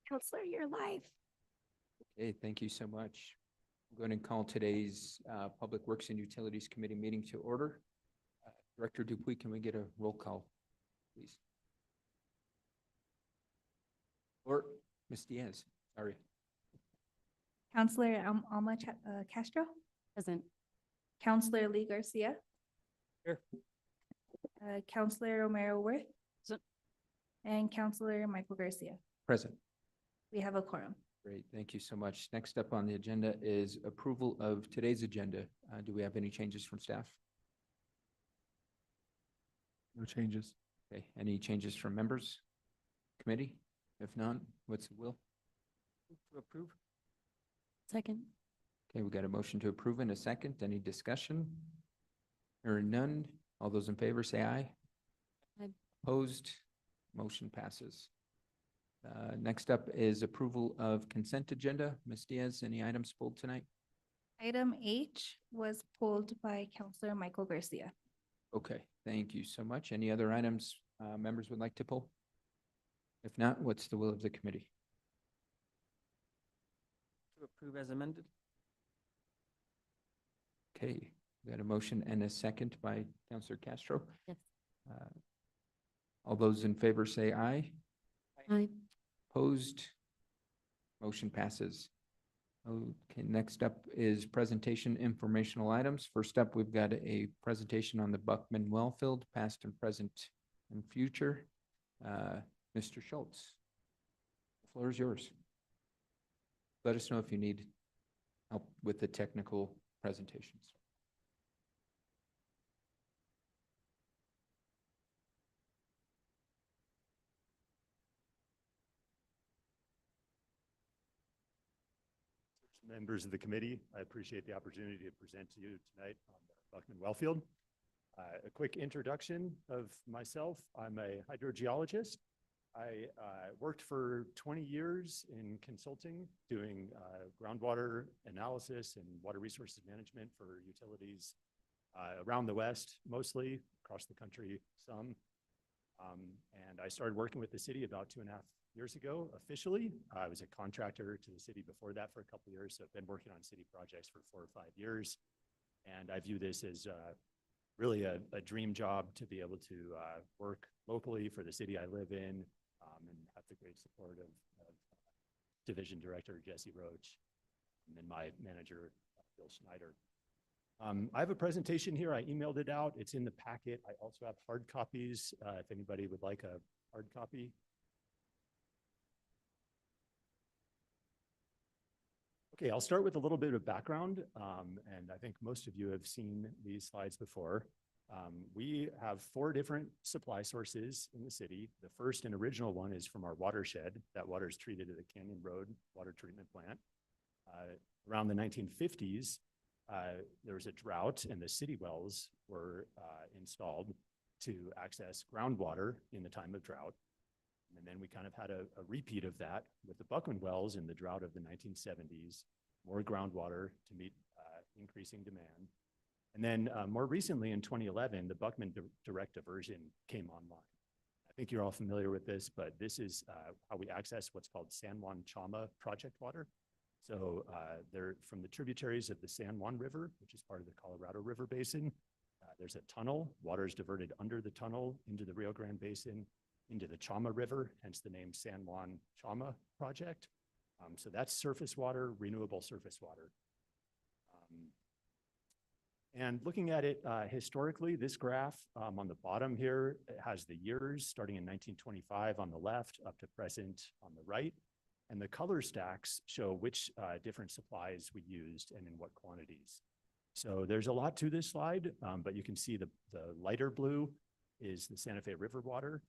Counselor, you're live. Okay, thank you so much. I'm going to call today's Public Works and Utilities Committee meeting to order. Director Dupuy, can we get a roll call, please? Or Ms. Diaz, sorry. Counselor Alma Castro. Present. Counselor Lee Garcia. Here. Counselor Romero Worth. Present. And Counselor Michael Garcia. Present. We have a quorum. Great, thank you so much. Next up on the agenda is approval of today's agenda. Do we have any changes from staff? No changes. Okay, any changes from members? Committee? If none, what's the will? To approve? Second. Okay, we got a motion to approve in a second. Any discussion? Hearing none. All those in favor say aye. Aye. Opposed? Motion passes. Next up is approval of consent agenda. Ms. Diaz, any items pulled tonight? Item H was pulled by Counselor Michael Garcia. Okay, thank you so much. Any other items members would like to pull? If not, what's the will of the committee? To approve as amended? Okay, we got a motion and a second by Counselor Castro. Yes. All those in favor say aye. Aye. Opposed? Motion passes. Okay, next up is presentation informational items. First up, we've got a presentation on the Buckman Wellfield, past and present and future. Mr. Schultz, the floor is yours. Let us know if you need help with the technical presentations. Members of the committee, I appreciate the opportunity to present to you tonight on the Buckman Wellfield. A quick introduction of myself. I'm a hydrogeologist. I worked for 20 years in consulting, doing groundwater analysis and water resources management for utilities around the West, mostly across the country, some. And I started working with the city about 2.5 years ago, officially. I was a contractor to the city before that for a couple of years, so I've been working on city projects for 4 or 5 years. And I view this as really a dream job to be able to work locally for the city I live in, and have the great support of Division Director Jesse Roach, and then my manager, Bill Schneider. I have a presentation here. I emailed it out. It's in the packet. I also have hard copies if anybody would like a hard copy. Okay, I'll start with a little bit of background, and I think most of you have seen these slides before. We have 4 different supply sources in the city. The first and original one is from our watershed. That water is treated at the Canyon Road Water Treatment Plant. Around the 1950s, there was a drought and the city wells were installed to access groundwater in the time of drought. And then we kind of had a repeat of that with the Buckman wells in the drought of the 1970s, more groundwater to meet increasing demand. And then more recently in 2011, the Buckman Direct Diversion came online. I think you're all familiar with this, but this is how we access what's called San Juan Chama project water. So they're from the tributaries of the San Juan River, which is part of the Colorado River Basin. There's a tunnel. Water is diverted under the tunnel into the Rio Grande Basin, into the Chama River, hence the name San Juan Chama Project. So that's surface water, renewable surface water. And looking at it historically, this graph on the bottom here has the years starting in 1925 on the left up to present on the right. And the color stacks show which different supplies we used and in what quantities. So there's a lot to this slide, but you can see the lighter blue is the Santa Fe River water.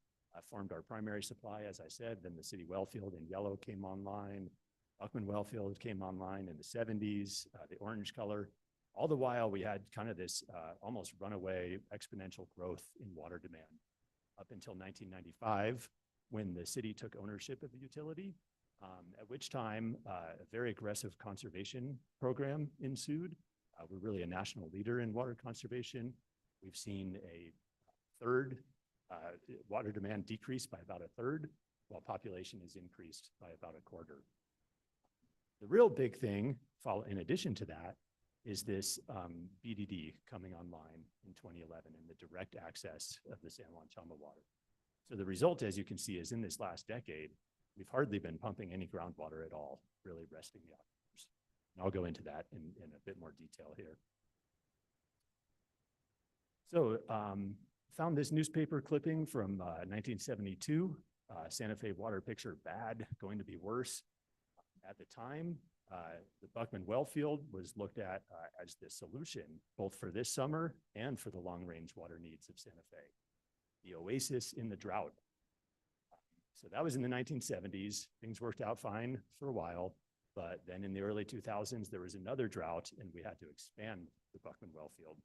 Formed our primary supply, as I said. Then the city wellfield in yellow came online. Buckman Wellfield came online in the 70s, the orange color. All the while, we had kind of this almost runaway exponential growth in water demand up until 1995, when the city took ownership of the utility, at which time a very aggressive conservation program ensued. We're really a national leader in water conservation. We've seen a third water demand decreased by about 1/3 while population has increased by about a quarter. The real big thing, in addition to that, is this BDD coming online in 2011 and the direct access of the San Juan Chama water. So the result, as you can see, is in this last decade, we've hardly been pumping any groundwater at all, really resting the aquifers. And I'll go into that in a bit more detail here. So found this newspaper clipping from 1972, Santa Fe water picture bad, going to be worse. At the time, the Buckman well field was looked at as the solution, both for this summer and for the long-range water needs of Santa Fe. The oasis in the drought. So that was in the 1970s. Things worked out fine for a while, but then in the early 2000s, there was another drought and we had to expand the Buckman well field.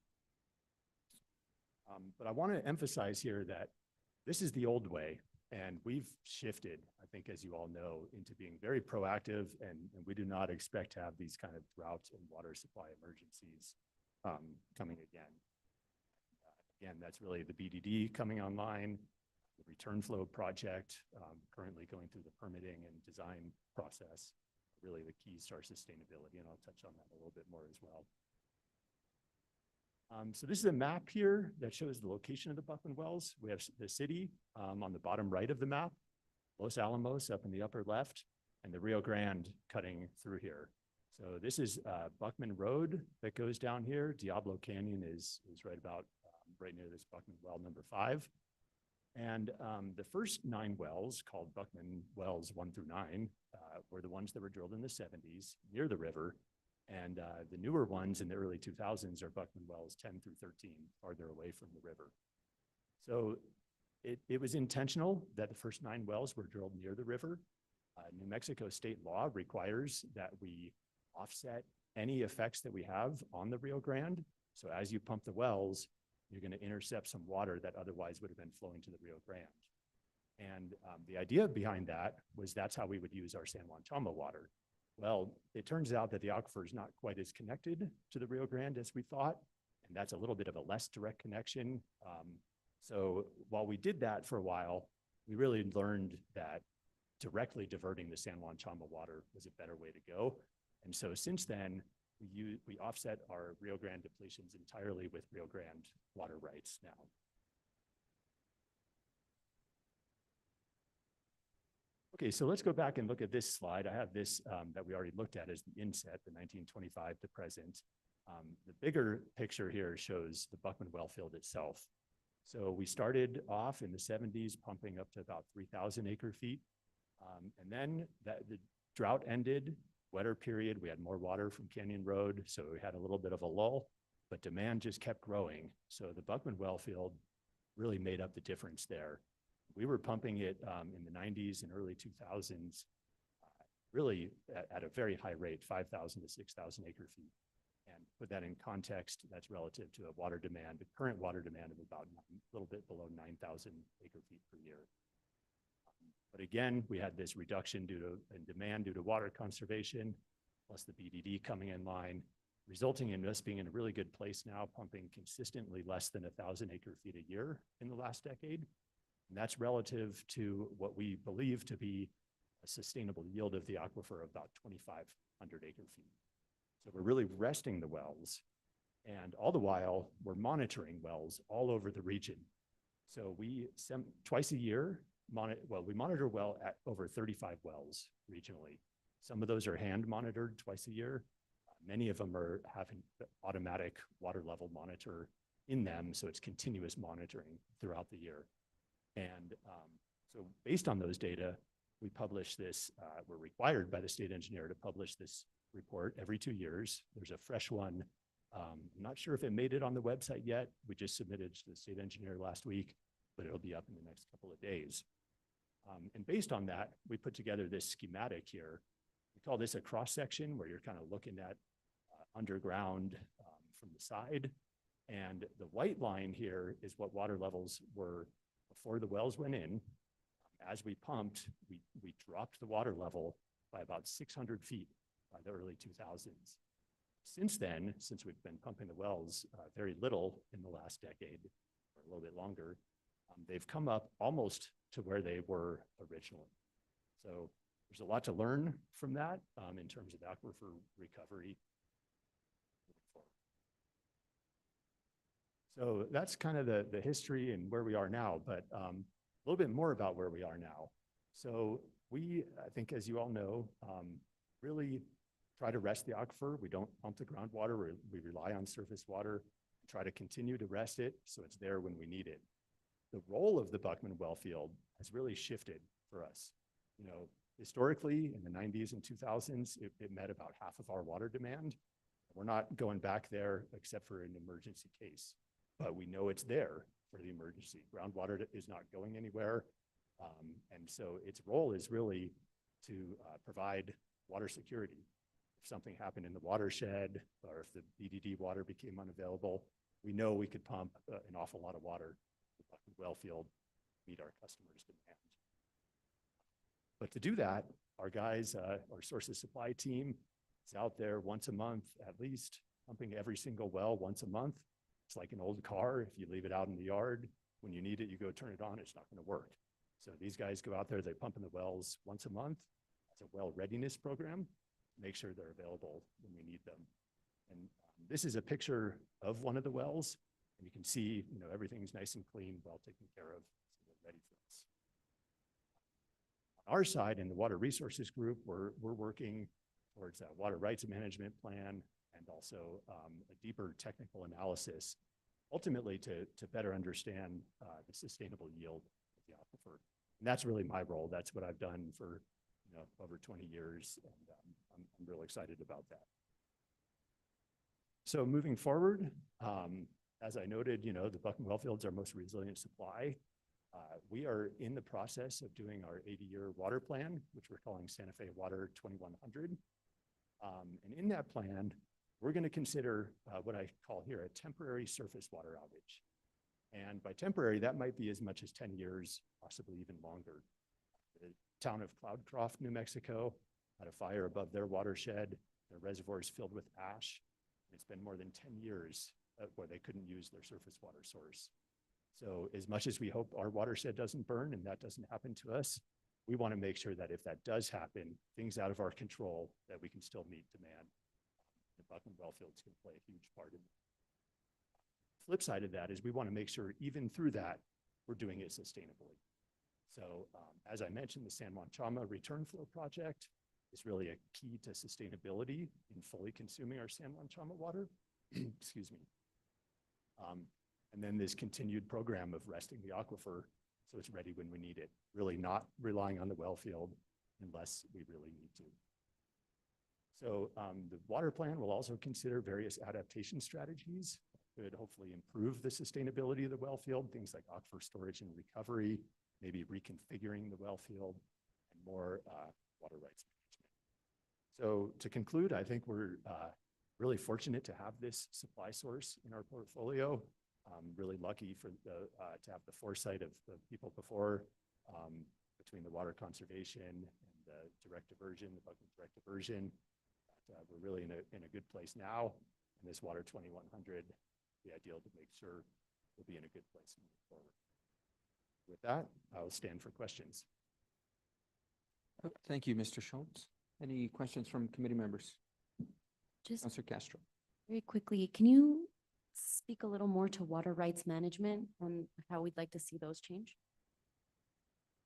But I want to emphasize here that this is the old way, and we've shifted, I think, as you all know, into being very proactive, and we do not expect to have these kind of drought and water supply emergencies coming again. Again, that's really the BDD coming online, the return flow project currently going through the permitting and design process, really the keys to our sustainability, and I'll touch on that a little bit more as well. So this is a map here that shows the location of the Buckman wells. We have the city on the bottom right of the map, Los Alamos up in the upper left, and the Rio Grande cutting through here. So this is Buckman Road that goes down here. Diablo Canyon is right about right near this Buckman well number 5. And the first 9 wells, called Buckman wells 1 through 9, were the ones that were drilled in the 70s near the river. And the newer ones in the early 2000s are Buckman wells 10 through 13, farther away from the river. So it was intentional that the first 9 wells were drilled near the river. New Mexico state law requires that we offset any effects that we have on the Rio Grande. So as you pump the wells, you're going to intercept some water that otherwise would have been flowing to the Rio Grande. And the idea behind that was that's how we would use our San Juan Chama water. Well, it turns out that the aquifer is not quite as connected to the Rio Grande as we thought, and that's a little bit of a less direct connection. So while we did that for a while, we really learned that directly diverting the San Juan Chama water was a better way to go. And so since then, we offset our Rio Grande depletions entirely with Rio Grande water rights now. Okay, so let's go back and look at this slide. I have this that we already looked at as the inset, the 1925 to present. The bigger picture here shows the Buckman well field itself. So we started off in the 70s pumping up to about 3,000 acre feet. And then the drought ended, wetter period, we had more water from Canyon Road, so we had a little bit of a lull, but demand just kept growing. So the Buckman well field really made up the difference there. We were pumping it in the 90s and early 2000s, really at a very high rate, 5,000 to 6,000 acre feet. And put that in context, that's relative to a water demand, the current water demand of about a little bit below 9,000 acre feet per year. But again, we had this reduction in demand due to water conservation, plus the BDD coming in line, resulting in us being in a really good place now, pumping consistently less than 1,000 acre feet a year in the last decade. And that's relative to what we believe to be a sustainable yield of the aquifer of about 2,500 acre feet. So we're really resting the wells, and all the while we're monitoring wells all over the region. So we twice a year, we monitor well at over 35 wells regionally. Some of those are hand monitored twice a year. Many of them are having automatic water level monitor in them, so it's continuous monitoring throughout the year. And so based on those data, we publish this, we're required by the state engineer to publish this report every 2 years. There's a fresh one. I'm not sure if it made it on the website yet. We just submitted to the state engineer last week, but it'll be up in the next couple of days. And based on that, we put together this schematic here. We call this a cross section where you're kind of looking at underground from the side. And the white line here is what water levels were before the wells went in. As we pumped, we dropped the water level by about 600 feet by the early 2000s. Since then, since we've been pumping the wells very little in the last decade, or a little bit longer, they've come up almost to where they were originally. So there's a lot to learn from that in terms of aquifer recovery. So that's kind of the history and where we are now, but a little bit more about where we are now. So we, I think, as you all know, really try to rest the aquifer. We don't pump the groundwater. We rely on surface water, try to continue to rest it so it's there when we need it. The role of the Buckman well field has really shifted for us. You know, historically in the 90s and 2000s, it met about half of our water demand. We're not going back there except for an emergency case, but we know it's there for the emergency. Groundwater is not going anywhere. And so its role is really to provide water security. If something happened in the watershed or if the BDD water became unavailable, we know we could pump an awful lot of water to the Buckman well field to meet our customers' demand. But to do that, our guys, our sources supply team is out there once a month, at least pumping every single well once a month. It's like an old car. If you leave it out in the yard, when you need it, you go turn it on, it's not going to work. So these guys go out there, they pump in the wells once a month as a well readiness program, make sure they're available when we need them. And this is a picture of one of the wells, and you can see, you know, everything's nice and clean, well taken care of, so they're ready for us. On our side, in the Water Resources Group, we're working towards a water rights management plan and also a deeper technical analysis, ultimately to better understand the sustainable yield of the aquifer. And that's really my role. That's what I've done for, you know, over 20 years, and I'm really excited about that. So moving forward, as I noted, you know, the Buckman Wellfield's our most resilient supply. We are in the process of doing our 80-year water plan, which we're calling Santa Fe Water 2100. And in that plan, we're going to consider what I call here a temporary surface water outage. And by temporary, that might be as much as 10 years, possibly even longer. The town of Cloudcroft, New Mexico, had a fire above their watershed. Their reservoir is filled with ash. It's been more than 10 years where they couldn't use their surface water source. So as much as we hope our watershed doesn't burn and that doesn't happen to us, we want to make sure that if that does happen, things out of our control, that we can still meet demand. The Buckman Wellfields can play a huge part in it. Flip side of that is we want to make sure even through that, we're doing it sustainably. So as I mentioned, the San Juan Chama return flow project is really a key to sustainability in fully consuming our San Juan Chama water. Excuse me. And then this continued program of resting the aquifer so it's ready when we need it, really not relying on the well field unless we really need to. So the water plan will also consider various adaptation strategies that could hopefully improve the sustainability of the well field, things like aquifer storage and recovery, maybe reconfiguring the well field, and more water rights management. So to conclude, I think we're really fortunate to have this supply source in our portfolio. Really lucky for to have the foresight of the people before, between the water conservation and the direct diversion, the Buckman direct diversion. We're really in a good place now, and this Water 2100 be ideal to make sure we'll be in a good place moving forward. With that, I'll stand for questions. Thank you, Mr. Schultz. Any questions from committee members? Just Councilor Castro. very quickly, can you speak a little more to water rights management and how we'd like to see those change?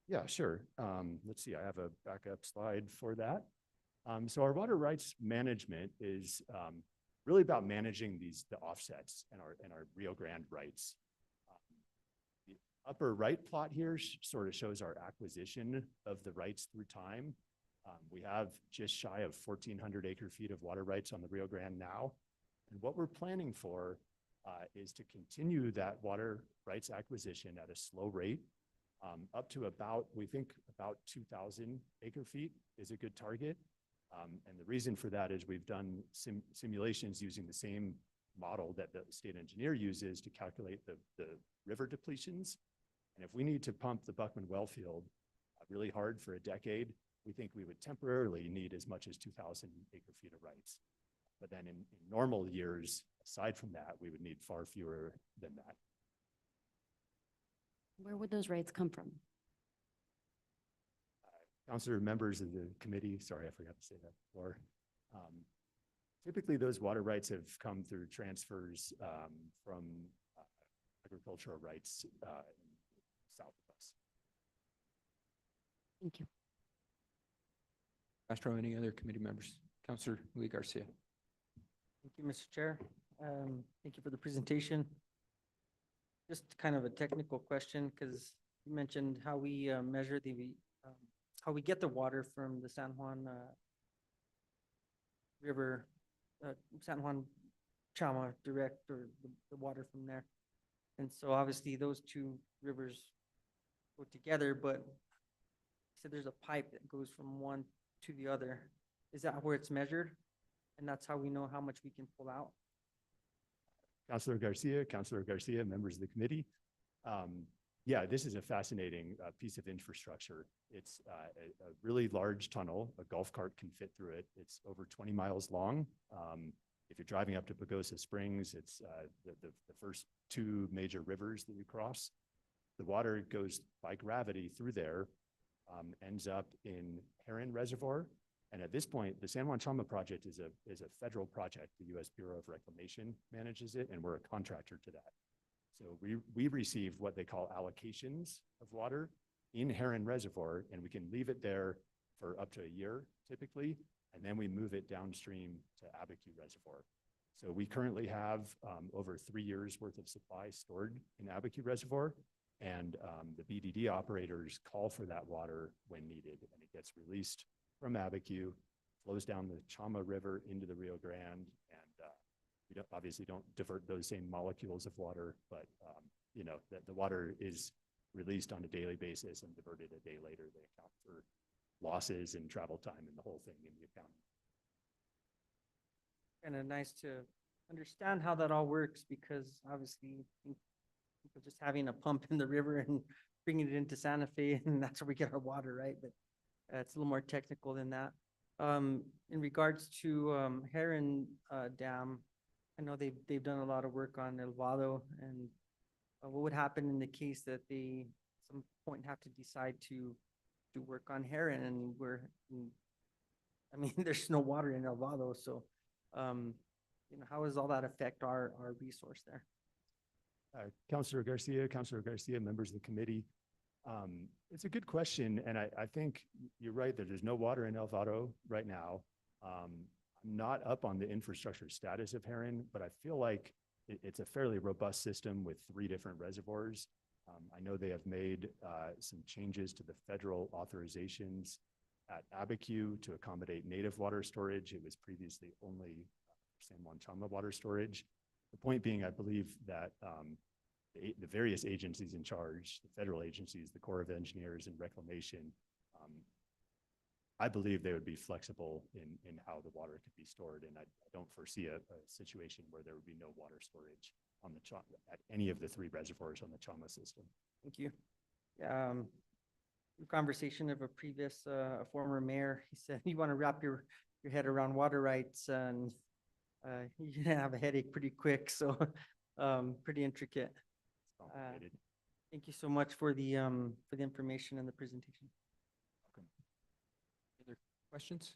Yeah, sure. Let's see, I have a backup slide for that. So our water rights management is really about managing the offsets and our Rio Grande rights. The upper right plot here sort of shows our acquisition of the rights through time. We have just shy of 1,400 acre feet of water rights on the Rio Grande now. And what we're planning for is to continue that water rights acquisition at a slow rate, up to about, we think about 2,000 acre feet is a good target. And the reason for that is we've done simulations using the same model that the state engineer uses to calculate the river depletions. And if we need to pump the Buckman Wellfield really hard for a decade, we think we would temporarily need as much as 2,000 acre feet of rights. But then in normal years, aside from that, we would need far fewer than that. Where would those rights come from? Counselor, members of the committee, sorry, I forgot to say that before. Typically, those water rights have come through transfers from agricultural rights south of us. Thank you. Castro, any other committee members? Counselor Lee Garcia. Thank you, Mr. Chair. Thank you for the presentation. Just kind of a technical question, because you mentioned how we measure how we get the water from the San Juan River, San Juan Chama direct, or the water from there. And so obviously those two rivers go together, but you said there's a pipe that goes from one to the other. Is that where it's measured? And that's how we know how much we can pull out? Counselor Garcia, members of the committee. Yeah, this is a fascinating piece of infrastructure. It's a really large tunnel. A golf cart can fit through it. It's over 20 miles long. If you're driving up to Pagosa Springs, it's the first two major rivers that you cross. The water goes by gravity through there, ends up in Heron Reservoir. And at this point, the San Juan Chama project is a federal project. The U.S. Bureau of Reclamation manages it, and we're a contractor to that. So we receive what they call allocations of water in Heron Reservoir, and we can leave it there for up to a year typically, and then we move it downstream to Abiquiu Reservoir. So we currently have over 3 years worth of supply stored in Abiquiu Reservoir, and the BDD operators call for that water when needed, and it gets released from Abiquiu, flows down the Chama River into the Rio Grande, and we obviously don't divert those same molecules of water, but you know, the water is released on a daily basis and diverted a day later. They account for losses and travel time and the whole thing in the account. Kind of nice to understand how that all works, because obviously people just having a pump in the river and bringing it into Santa Fe, and that's where we get our water, right? But it's a little more technical than that. In regards to Heron Dam, I know they've done a lot of work on El Vado, and what would happen in the case that they at some point have to decide to do work on Heron, and I mean, there's no water in El Vado, so you know, how does all that affect our resource there? Councilor Garcia, members of the committee. It's a good question, and I think you're right that there's no water in El Vado right now. I'm not up on the infrastructure status of Heron, but I feel like it's a fairly robust system with 3 different reservoirs. I know they have made some changes to the federal authorizations at Abiquiu to accommodate native water storage. It was previously only San Juan Chama water storage. The point being, I believe that the various agencies in charge, the federal agencies, the Corps of Engineers and Reclamation, I believe they would be flexible in how the water could be stored. And I don't foresee a situation where there would be no water storage on the at any of the 3 reservoirs on the Chama system. Thank you. Conversation of a previous a former mayor, he said, you want to wrap your head around water rights, and you're gonna have a headache pretty quick. So pretty intricate. Complicated. Thank you so much for the information and the presentation. Welcome. Other questions?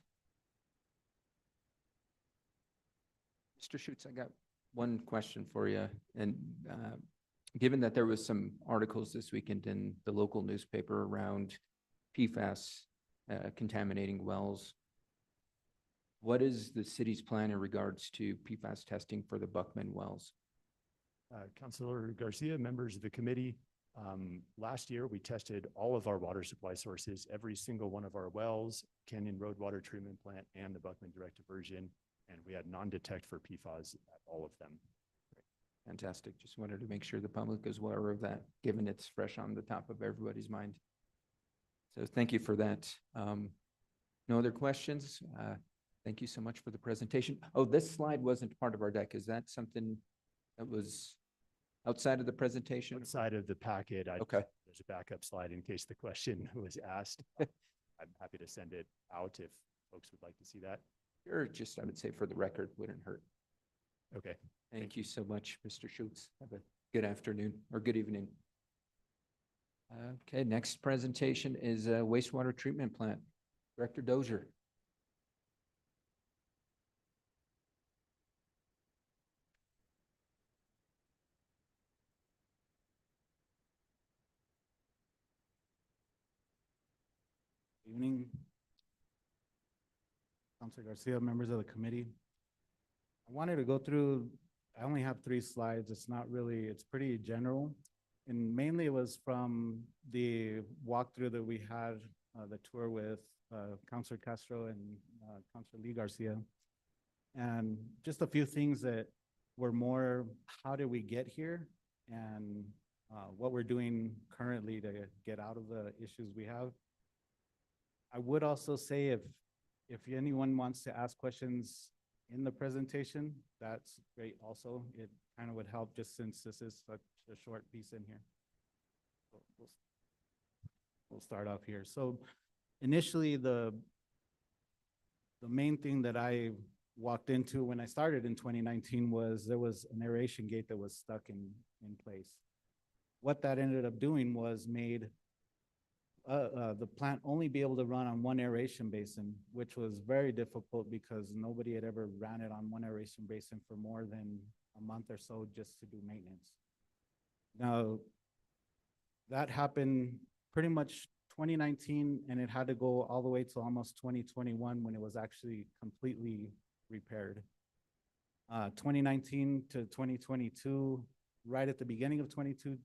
Mr. Schutz, I got one question for you. And given that there was some articles this weekend in the local newspaper around PFAS contaminating wells, what is the city's plan in regards to PFAS testing for the Buckman wells? Councilor Garcia, members of the committee, last year we tested all of our water supply sources, every single one of our wells, Canyon Road Water Treatment Plant, and the Buckman Direct Diversion, and we had non-detect for PFAS at all of them. Fantastic. Just wanted to make sure the public is aware of that, given it's fresh on the top of everybody's mind. So thank you for that. No other questions? Thank you so much for the presentation. Oh, this slide wasn't part of our deck. Is that something that was outside of the presentation? Outside of the packet, Okay. There's a backup slide in case the question was asked. I'm happy to send it out if folks would like to see that. Or just, I would say for the record, wouldn't hurt. Okay. Thank you so much, Mr. Schutz. Have a good afternoon or good evening. Okay, next presentation is wastewater treatment plant. Director Dozier. Evening. Councilor Garcia, members of the committee. I wanted to go through, I only have 3 slides. It's not really, it's pretty general. And mainly it was from the walkthrough that we had, the tour with Councilor Castro and Councilor Lee Garcia. And just a few things that were more, how did we get here? And what we're doing currently to get out of the issues we have. I would also say if anyone wants to ask questions in the presentation, that's great also. It kind of would help just since this is such a short piece in here. So we'll start off here. So initially, the main thing that I walked into when I started in 2019 was there was an aeration gate that was stuck in place. What that ended up doing was made the plant only be able to run on one aeration basin, which was very difficult because nobody had ever ran it on one aeration basin for more than a month or so just to do maintenance. Now, that happened pretty much 2019, and it had to go all the way to almost 2021 when it was actually completely repaired. 2019 to 2022, right at the beginning of 22,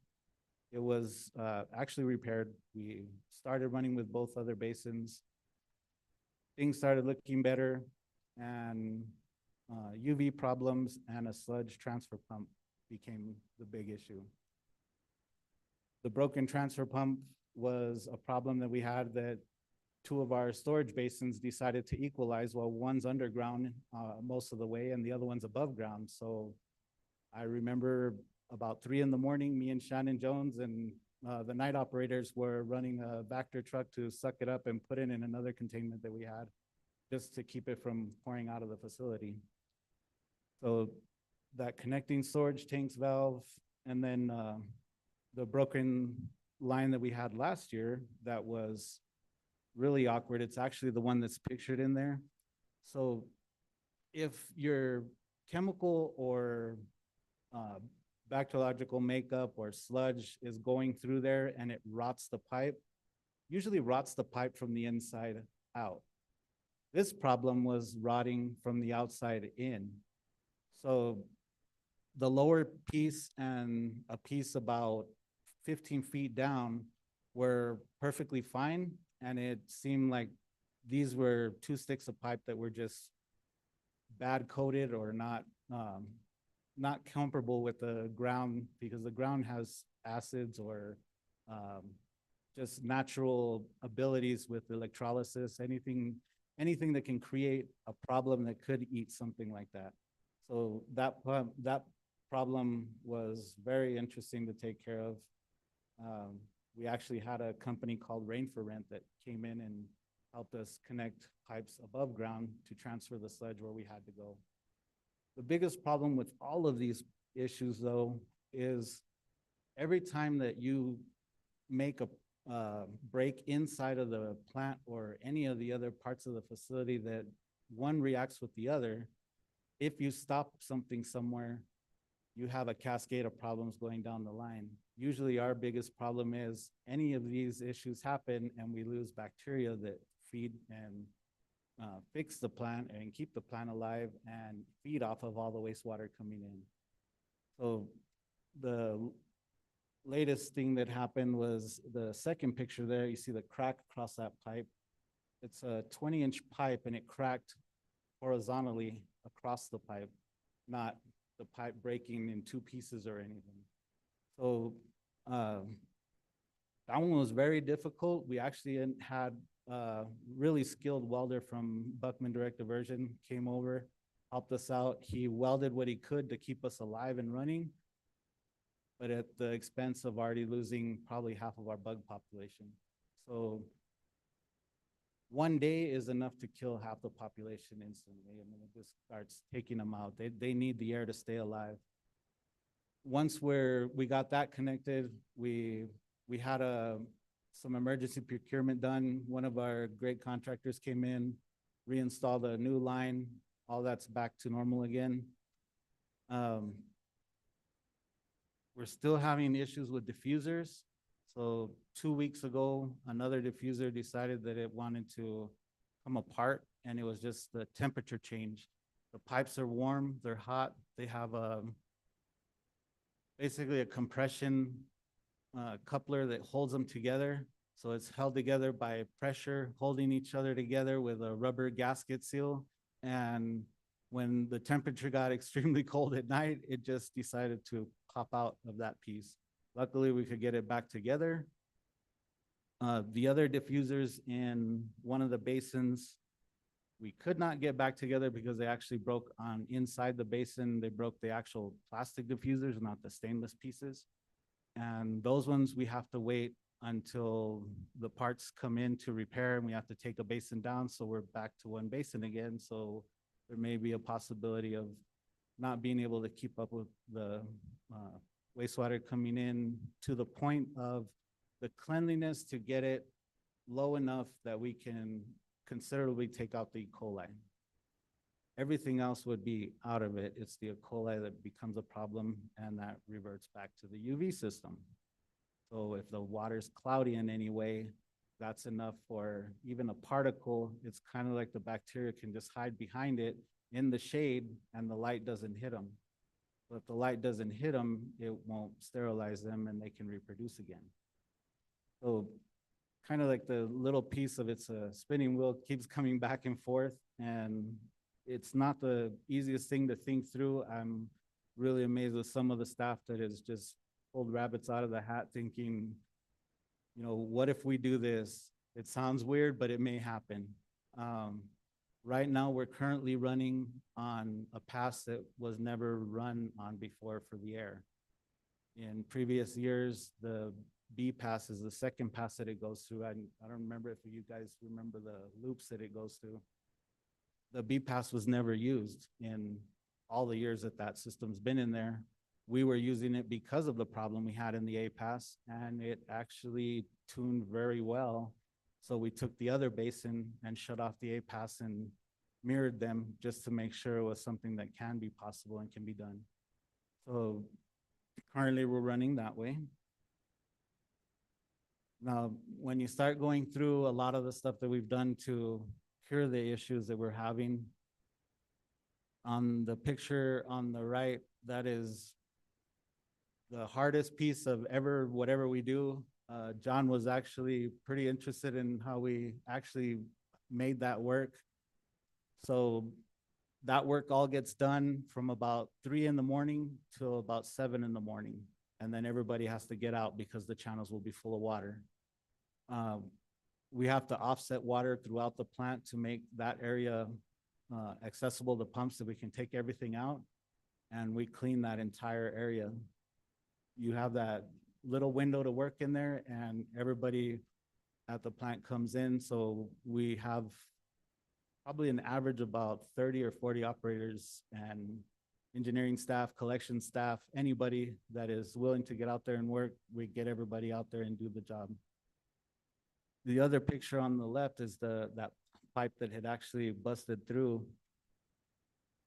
it was actually repaired. We started running with both other basins. Things started looking better, and UV problems and a sludge transfer pump became the big issue. The broken transfer pump was a problem that we had that 2 of our storage basins decided to equalize while one's underground most of the way and the other one's above ground. So I remember about 3 in the morning, me and Shannon Jones and the night operators were running a Vector truck to suck it up and put it in another containment that we had just to keep it from pouring out of the facility. So that connecting storage tanks valve and then the broken line that we had last year that was really awkward. It's actually the one that's pictured in there. So if your chemical or bacteriological makeup or sludge is going through there and it rots the pipe, usually rots the pipe from the inside out. This problem was rotting from the outside in. So the lower piece and a piece about 15 feet down were perfectly fine, and it seemed like these were 2 sticks of pipe that were just bad coated or not comparable with the ground, because the ground has acids or just natural abilities with electrolysis, anything that can create a problem that could eat something like that. So that problem was very interesting to take care of. We actually had a company called Rain for Rent that came in and helped us connect pipes above ground to transfer the sludge where we had to go. The biggest problem with all of these issues, though, is every time that you make a break inside of the plant or any of the other parts of the facility that one reacts with the other, if you stop something somewhere, you have a cascade of problems going down the line. Usually our biggest problem is any of these issues happen and we lose bacteria that feed and fix the plant and keep the plant alive and feed off of all the wastewater coming in. So the latest thing that happened was the second picture there. You see the crack across that pipe. It's a 20-inch pipe and it cracked horizontally across the pipe, not the pipe breaking in 2 pieces or anything. So that one was very difficult. We actually had really skilled welder from Buckman Direct Diversion came over, helped us out. He welded what he could to keep us alive and running, but at the expense of already losing probably half of our bug population. So 1 day is enough to kill half the population instantly. I mean, it just starts taking them out. They need the air to stay alive. Once we got that connected, we we had some emergency procurement done. One of our great contractors came in, reinstalled a new line. All that's back to normal again. We're still having issues with diffusers. So 2 weeks ago, another diffuser decided that it wanted to come apart, and it was just the temperature change. The pipes are warm, they're hot, they have basically a compression coupler that holds them together. So it's held together by pressure, holding each other together with a rubber gasket seal. And when the temperature got extremely cold at night, it just decided to pop out of that piece. Luckily, we could get it back together. The other diffusers in one of the basins, we could not get back together because they actually broke on inside the basin. They broke the actual plastic diffusers, not the stainless pieces. And those ones, we have to wait until the parts come in to repair, and we have to take a basin down. So we're back to one basin again. So there may be a possibility of not being able to keep up with the wastewater coming in to the point of the cleanliness to get it low enough that we can considerably take out the E. coli. Everything else would be out of it. It's the E. coli that becomes a problem, and that reverts back to the UV system. So if the water's cloudy in any way, that's enough for even a particle. It's kind of like the bacteria can just hide behind it in the shade, and the light doesn't hit them. But if the light doesn't hit them, it won't sterilize them, and they can reproduce again. So kind of like the little piece of it's a spinning wheel keeps coming back and forth, and it's not the easiest thing to think through. I'm really amazed with some of the staff that has just pulled rabbits out of the hat thinking, you know, what if we do this? It sounds weird, but it may happen. Right now, we're currently running on a pass that was never run on before for the air. In previous years, the B pass is the second pass that it goes through. I don't remember if you guys remember the loops that it goes through. The B pass was never used in all the years that that system's been in there. We were using it because of the problem we had in the A pass, and it actually tuned very well. So we took the other basin and shut off the A pass and mirrored them just to make sure it was something that can be possible and can be done. So currently we're running that way. Now, when you start going through a lot of the stuff that we've done to cure the issues that we're having, on the picture on the right, that is the hardest piece of whatever we do. John was actually pretty interested in how we actually made that work. So that work all gets done from about 3 in the morning till about 7 in the morning. And then everybody has to get out because the channels will be full of water. We have to offset water throughout the plant to make that area accessible to pumps so we can take everything out. And we clean that entire area. You have that little window to work in there, and everybody at the plant comes in. So we have probably an average about 30 or 40 operators and engineering staff, collection staff, anybody that is willing to get out there and work, we get everybody out there and do the job. The other picture on the left is that pipe that had actually busted through.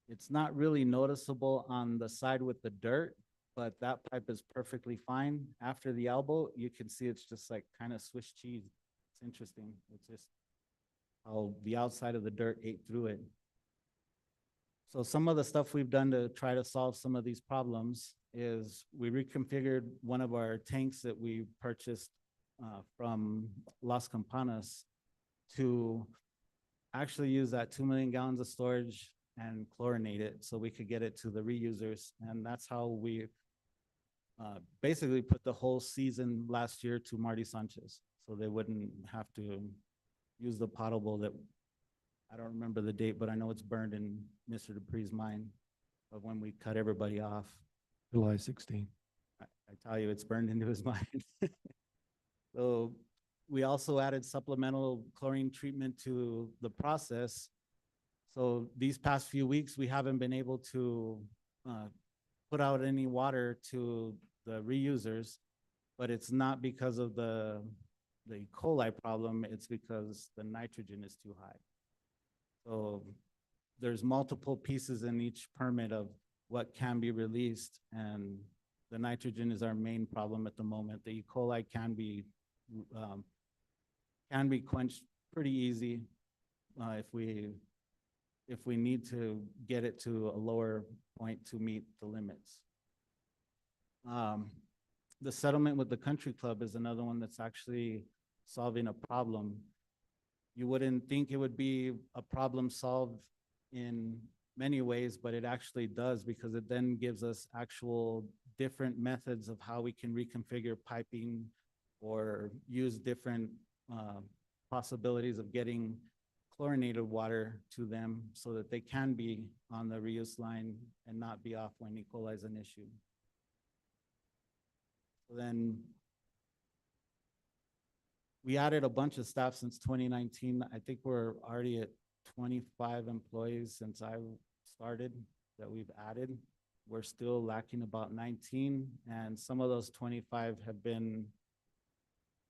It's not really noticeable on the side with the dirt, but that pipe is perfectly fine. After the elbow, you can see it's just like kind of Swiss cheese. It's interesting. It's just how the outside of the dirt ate through it. So some of the stuff we've done to try to solve some of these problems is we reconfigured one of our tanks that we purchased from Las Campanas to actually use that 2 million gallons of storage and chlorinate it so we could get it to the reusers. And that's how we basically put the whole season last year to Marty Sanchez. So they wouldn't have to use the potable that, I don't remember the date, but I know it's burned in Mr. Dupree's mind of when we cut everybody off. July 16. I tell you, it's burned into his mind. So we also added supplemental chlorine treatment to the process. So these past few weeks, we haven't been able to put out any water to the reusers. but it's not because of the E. coli problem, it's because the nitrogen is too high. So there's multiple pieces in each permit of what can be released, and the nitrogen is our main problem at the moment. The E. coli can be quenched pretty easy if we need to get it to a lower point to meet the limits. The settlement with the country club is another one that's actually solving a problem. You wouldn't think it would be a problem solved in many ways, but it actually does, because it then gives us actual different methods of how we can reconfigure piping or use different possibilities of getting chlorinated water to them so that they can be on the reuse line and not be off when E. coli is an issue. Then we added a bunch of staff since 2019. I think we're already at 25 employees since I started that we've added. We're still lacking about 19, and some of those 25 have been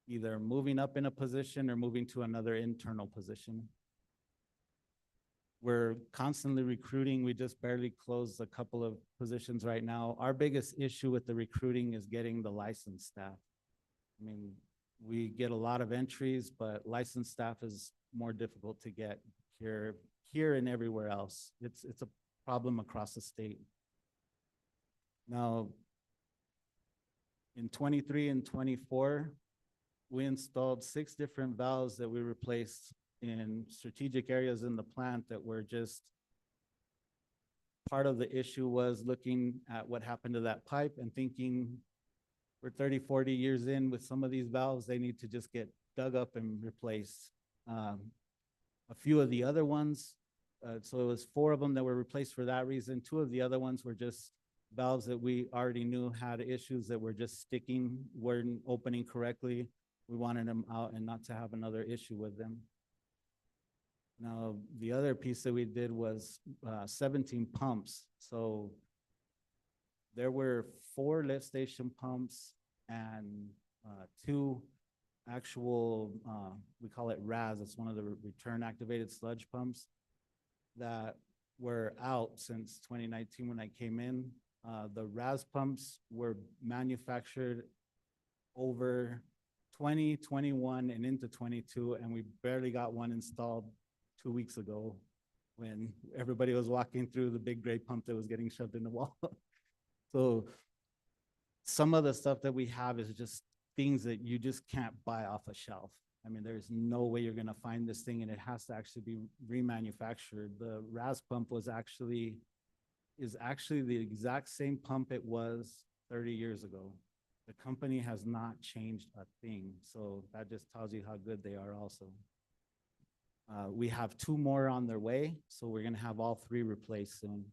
either moving up in a position or moving to another internal position. We're constantly recruiting. We just barely closed a couple of positions right now. Our biggest issue with the recruiting is getting the licensed staff. I mean, we get a lot of entries, but licensed staff is more difficult to get here and everywhere else. It's a problem across the state. Now, in 23 and 24, we installed 6 different valves that we replaced in strategic areas in the plant that were just part of the issue. Was looking at what happened to that pipe and thinking we're 30, 40 years in with some of these valves, they need to just get dug up and replaced. A few of the other ones, so it was 4 of them that were replaced for that reason. 2 of the other ones were just valves that we already knew had issues that were just sticking, weren't opening correctly. We wanted them out and not to have another issue with them. Now, the other piece that we did was 17 pumps. So there were 4 lift station pumps and 2 actual, we call it RAS, it's one of the return activated sludge pumps that were out since 2019 when I came in. The RAS pumps were manufactured over 20, 21, and into 22, and we barely got one installed 2 weeks ago when everybody was walking through the big gray pump that was getting shoved in the wall. So some of the stuff that we have is just things that you just can't buy off a shelf. I mean, there's no way you're gonna find this thing, and it has to actually be remanufactured. The RAS pump is actually the exact same pump it was 30 years ago. The company has not changed a thing, so that just tells you how good they are also. We have 2 more on their way, so we're gonna have all 3 replaced soon.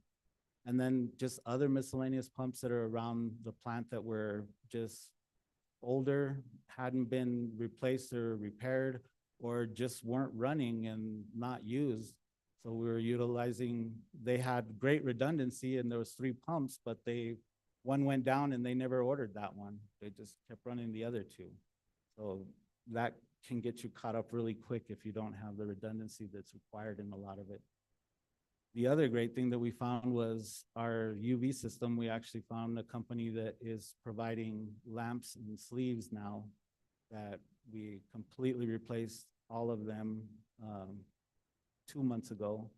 And then just other miscellaneous pumps that are around the plant that were just older, hadn't been replaced or repaired, or just weren't running and not used. So we were utilizing, they had great redundancy and there was 3 pumps, but one went down and they never ordered that one. They just kept running the other 2. So that can get you caught up really quick if you don't have the redundancy that's required in a lot of it. The other great thing that we found was our UV system. We actually found a company that is providing lamps and sleeves now that we completely replaced all of them 2 months ago.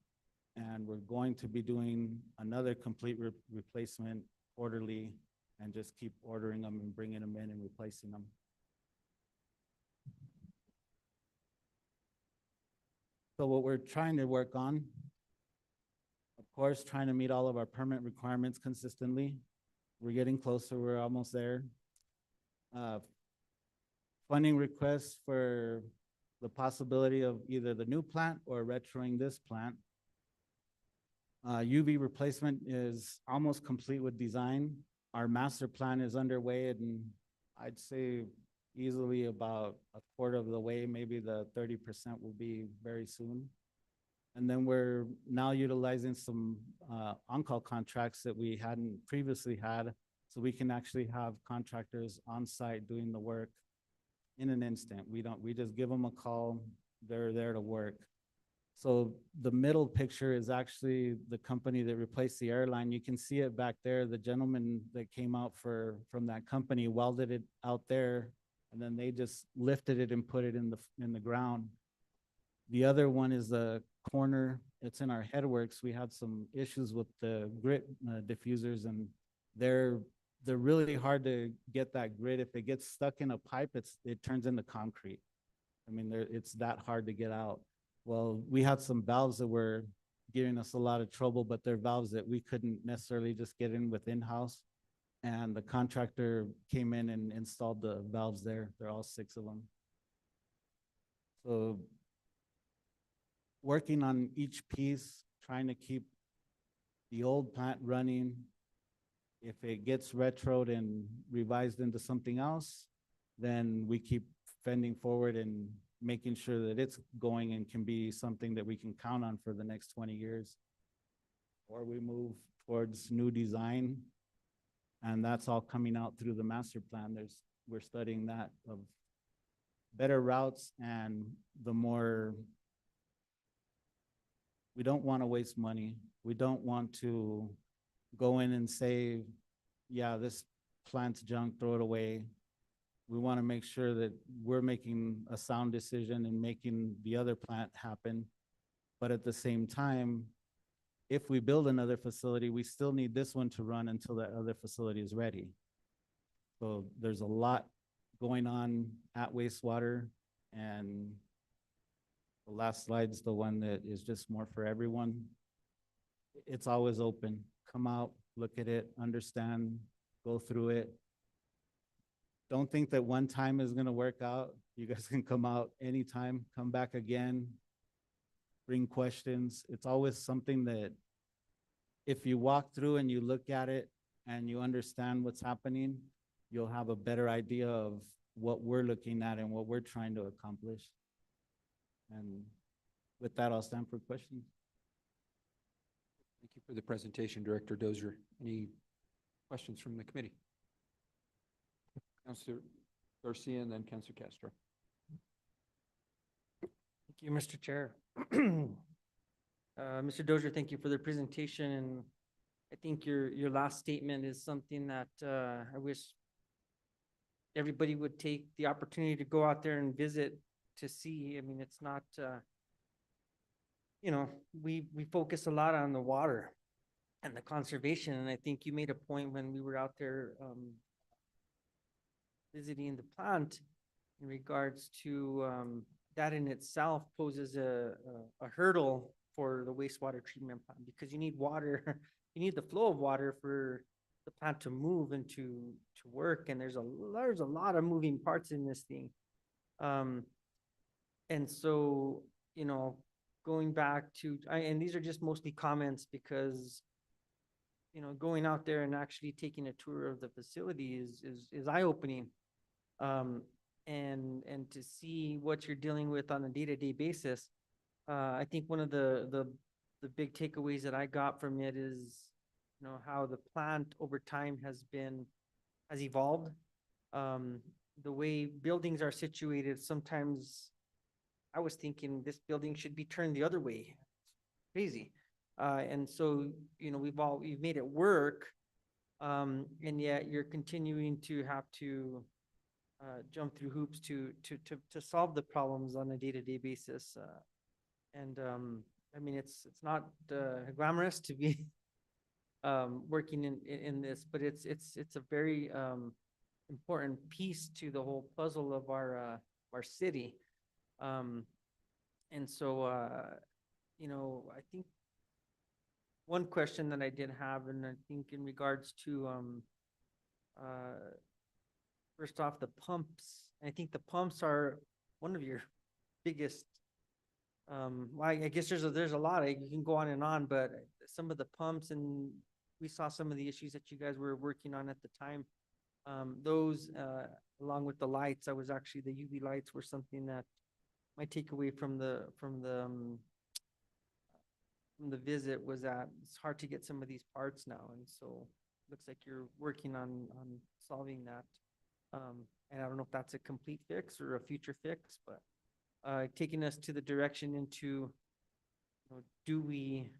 And we're going to be doing another complete replacement quarterly and just keep ordering them and bringing them in and replacing them. So what we're trying to work on, of course, trying to meet all of our permit requirements consistently. We're getting closer, we're almost there. Funding requests for the possibility of either the new plant or retroing this plant. UV replacement is almost complete with design. Our master plan is underway, and I'd say easily about a quarter of the way, maybe the 30% will be very soon. And then we're now utilizing some on-call contracts that we hadn't previously had. So we can actually have contractors on site doing the work in an instant. We just give them a call, they're there to work. So the middle picture is actually the company that replaced the airline. You can see it back there. The gentleman that came out from that company welded it out there, and then they just lifted it and put it in the ground. The other one is the corner. It's in our headworks. We had some issues with the grit diffusers, and they're really hard to get that grit. If it gets stuck in a pipe, it turns into concrete. I mean, it's that hard to get out. Well, we had some valves that were giving us a lot of trouble, but they're valves that we couldn't necessarily just get in with in-house. And the contractor came in and installed the valves there. They're all 6 of them. So working on each piece, trying to keep the old plant running. If it gets retroed and revised into something else, then we keep fending forward and making sure that it's going and can be something that we can count on for the next 20 years. Or we move towards new design, and that's all coming out through the master plan. We're studying that of better routes, and we don't want to waste money. We don't want to go in and say, yeah, this plant's junk, throw it away. We want to make sure that we're making a sound decision and making the other plant happen. But at the same time, if we build another facility, we still need this one to run until that other facility is ready. So there's a lot going on at wastewater, and the last slide's the one that is just more for everyone. It's always open. Come out, look at it, understand, go through it. Don't think that one time is gonna work out. You guys can come out anytime, come back again, bring questions. It's always something that if you walk through and you look at it and you understand what's happening, you'll have a better idea of what we're looking at and what we're trying to accomplish. And with that, I'll stand for questions. Thank you for the presentation, Director Dozier. Any questions from the committee? Councilor Garcia and then Councilor Castro. Thank you, Mr. Chair. Mr. Dozier, thank you for the presentation, and I think your last statement is something that I wish everybody would take the opportunity to go out there and visit to see. I mean, it's not, we focus a lot on the water and the conservation, and I think you made a point when we were out there visiting the plant in regards to that in itself poses a hurdle for the wastewater treatment plant, because you need water, you need the flow of water for the plant to move and to work, and there's a lot of moving parts in this thing. And so, going back to, and these are just mostly comments because, going out there and actually taking a tour of the facility is eye-opening. And to see what you're dealing with on a day-to-day basis. I think one of the big takeaways that I got from it is, how the plant over time has evolved. The way buildings are situated, sometimes I was thinking this building should be turned the other way. Crazy. And so, we've made it work. And yet you're continuing to have to jump through hoops to solve the problems on a day-to-day basis. I mean, it's not glamorous to be working in this, but it's a very important piece to the whole puzzle of our city. And so, I think one question that I did have, and I think in regards to first off, the pumps. I think the pumps are one of your biggest. I guess there's a lot. You can go on and on, but some of the pumps, and we saw some of the issues that you guys were working on at the time. Those, along with the lights, the UV lights were something that my takeaway from the visit was that it's hard to get some of these parts now, and so looks like you're working on solving that. And I don't know if that's a complete fix or a future fix, but taking us to the direction into, do we,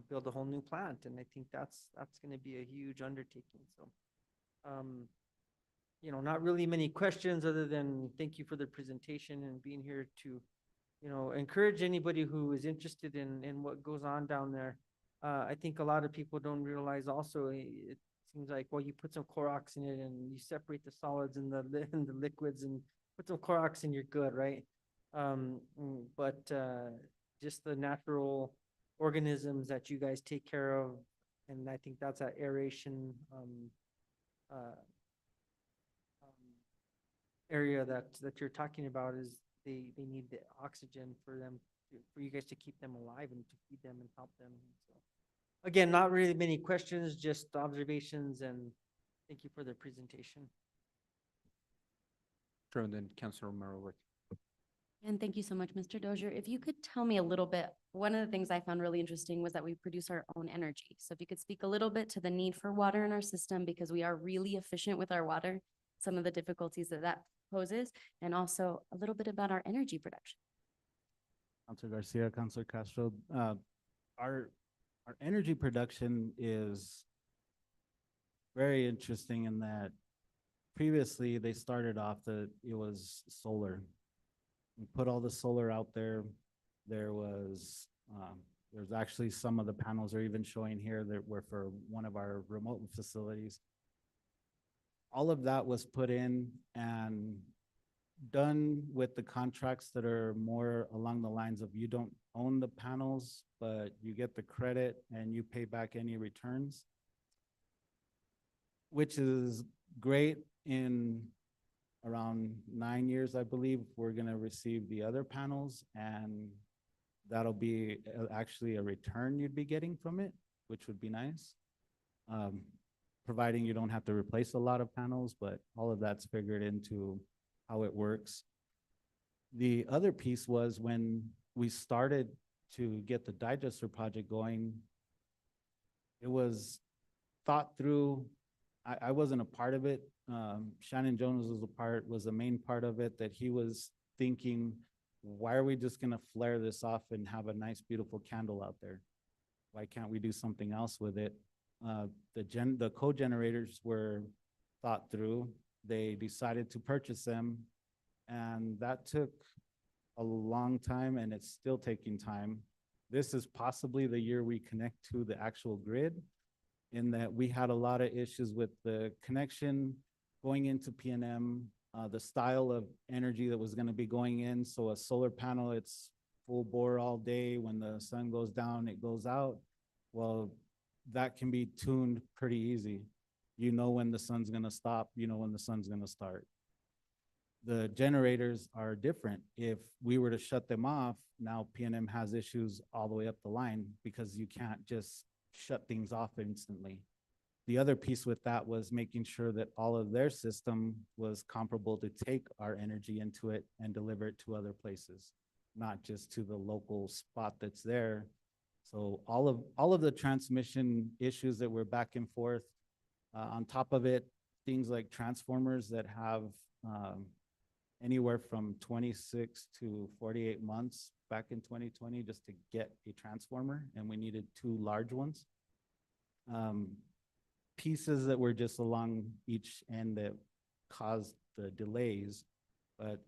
build a whole new plant? And I think that's gonna be a huge undertaking, so. Not really many questions other than thank you for the presentation and being here to, encourage anybody who is interested in what goes on down there. I think a lot of people don't realize also, it seems like, well, you put some Clorox in it and you separate the solids and and the liquids and put some Clorox and you're good, right? But just the natural organisms that you guys take care of, and I think that's that aeration, area that you're talking about is they need the oxygen for them, for you guys to keep them alive and to feed them and help them. So again, not really many questions, just observations, and thank you for the presentation. Sure, then Councilor Romero. And thank you so much, Mr. Dozier. If you could tell me a little bit, one of the things I found really interesting was that we produce our own energy. So if you could speak a little bit to the need for water in our system, because we are really efficient with our water, some of the difficulties that poses, and also a little bit about our energy production. Councilor Garcia, Councilor Castro, our energy production is very interesting in that previously they started off that it was solar. We put all the solar out there. There's actually some of the panels are even showing here that were for one of our remote facilities. All of that was put in and done with the contracts that are more along the lines of you don't own the panels, but you get the credit and you pay back any returns, which is great. In around 9 years, I believe, we're gonna receive the other panels, and that'll be actually a return you'd be getting from it, which would be nice. Providing you don't have to replace a lot of panels, but all of that's figured into how it works. The other piece was when we started to get the digester project going, it was thought through. I wasn't a part of it. Shannon Jones was the main part of it, that he was thinking, why are we just gonna flare this off and have a nice, beautiful candle out there? Why can't we do something else with it? The co-generators were thought through. They decided to purchase them, and that took a long time, and it's still taking time. This is possibly the year we connect to the actual grid, in that we had a lot of issues with the connection going into PNM, the style of energy that was gonna be going in. So a solar panel, it's full bore all day. When the sun goes down, it goes out. Well, that can be tuned pretty easy. You know when the sun's gonna stop, you know when the sun's gonna start. The generators are different. If we were to shut them off, now PNM has issues all the way up the line, because you can't just shut things off instantly. The other piece with that was making sure that all of their system was comparable to take our energy into it and deliver it to other places, not just to the local spot that's there. So all of the transmission issues that were back and forth, on top of it, things like transformers that have anywhere from 26 to 48 months back in 2020 just to get a transformer, and we needed 2 large ones. Pieces that were just along each end that caused the delays, but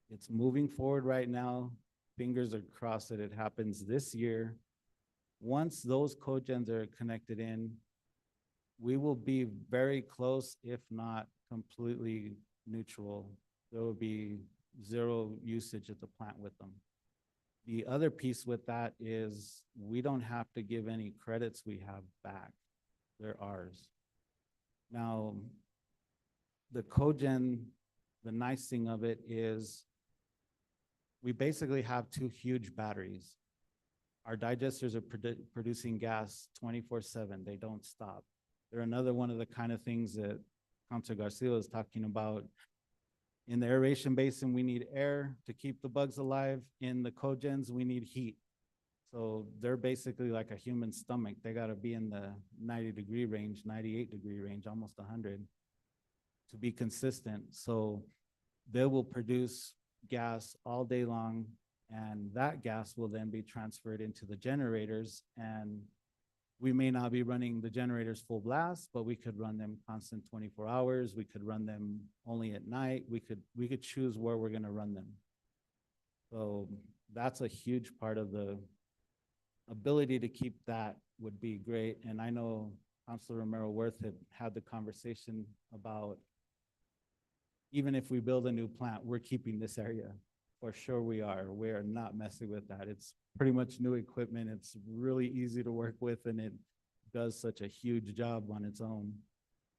it's moving forward right now. Fingers are crossed that it happens this year. Once those cogens are connected in, we will be very close, if not completely neutral. There will be 0 usage at the plant with them. The other piece with that is we don't have to give any credits we have back. They're ours. Now, the cogen, the nice thing of it is we basically have 2 huge batteries. Our digesters are producing gas 24/7. They don't stop. They're another one of the kind of things that Councilor Garcia was talking about. In the aeration basin, we need air to keep the bugs alive. In the cogens, we need heat. So they're basically like a human stomach. They gotta be in the 90-degree range, 98-degree range, almost 100 to be consistent. So they will produce gas all day long, and that gas will then be transferred into the generators. And we may not be running the generators full blast, but we could run them constant 24 hours. We could run them only at night. We could choose where we're gonna run them. So that's a huge part of the ability to keep that would be great. And I know Councilor Romero Worth had the conversation about even if we build a new plant, we're keeping this area. For sure we are. We are not messing with that. It's pretty much new equipment. It's really easy to work with, and it does such a huge job on its own.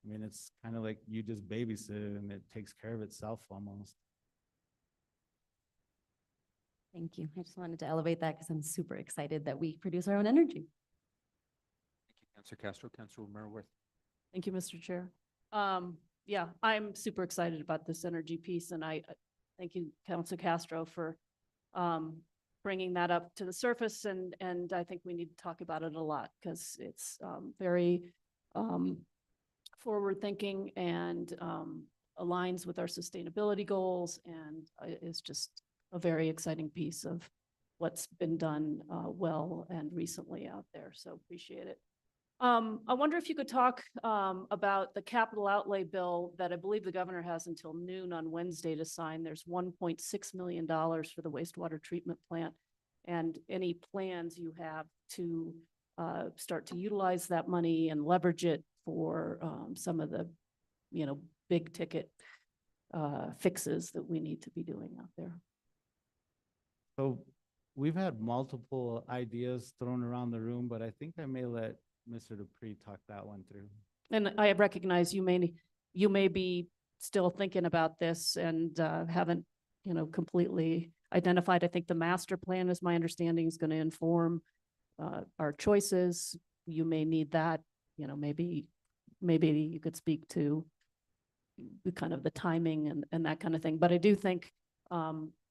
I mean, it's kind of like you just babysit it and it takes care of itself almost. Thank you. I just wanted to elevate that because I'm super excited that we produce our own energy. Thank you, Councilor Castro. Councilor Romero Worth. Thank you, Mr. Chair. Yeah, I'm super excited about this energy piece, and I thank you, Council Castro, for bringing that up to the surface, and I think we need to talk about it a lot because it's very forward-thinking and aligns with our sustainability goals, and is just a very exciting piece of what's been done well and recently out there. So appreciate it. I wonder if you could talk about the capital outlay bill that I believe the governor has until noon on Wednesday to sign. There's $1.6 million for the wastewater treatment plant, and any plans you have to start to utilize that money and leverage it for some of the, big ticket fixes that we need to be doing out there. So we've had multiple ideas thrown around the room, but I think I may let Mr. Dupree talk that one through. And I recognize you may be still thinking about this and haven't, completely identified. I think the master plan, is my understanding, is going to inform our choices. You may need that, maybe you could speak to the kind of the timing and that kind of thing. But I do think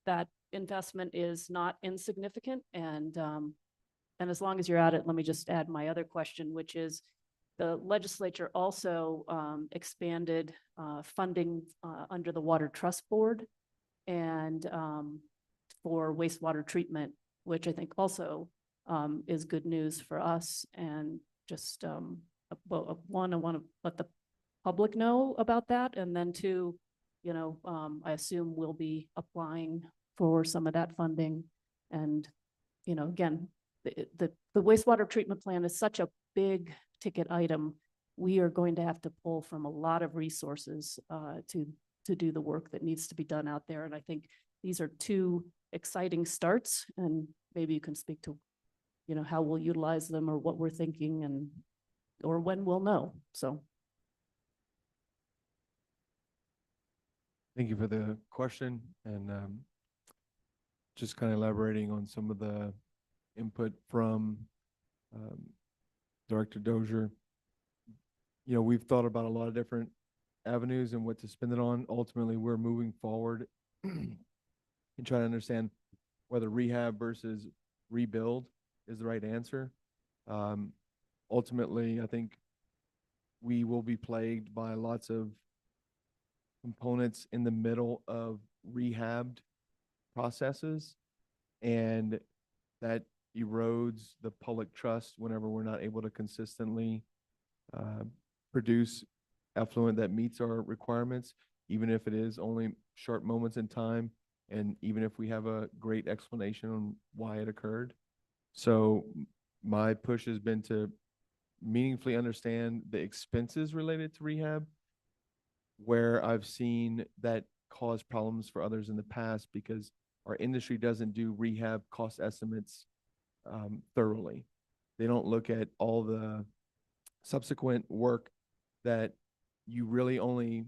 that investment is not insignificant, and as long as you're at it, let me just add my other question, which is the legislature also expanded funding under the Water Trust Board and for wastewater treatment, which I think also is good news for us. And just one, I want to let the public know about that, and then two, I assume we'll be applying for some of that funding. And again, the wastewater treatment plant is such a big ticket item. We are going to have to pull from a lot of resources to do the work that needs to be done out there. And I think these are two exciting starts, and maybe you can speak to, how we'll utilize them or what we're thinking or when we'll know. So. Thank you for the question, and just kind of elaborating on some of the input from Director Dozier. We've thought about a lot of different avenues and what to spend it on. Ultimately, we're moving forward and trying to understand whether rehab versus rebuild is the right answer. Ultimately, I think we will be plagued by lots of components in the middle of rehabbed processes, and that erodes the public trust whenever we're not able to consistently produce effluent that meets our requirements, even if it is only short moments in time, and even if we have a great explanation on why it occurred. So my push has been to meaningfully understand the expenses related to rehab, where I've seen that cause problems for others in the past because our industry doesn't do rehab cost estimates thoroughly. They don't look at all the subsequent work that you really only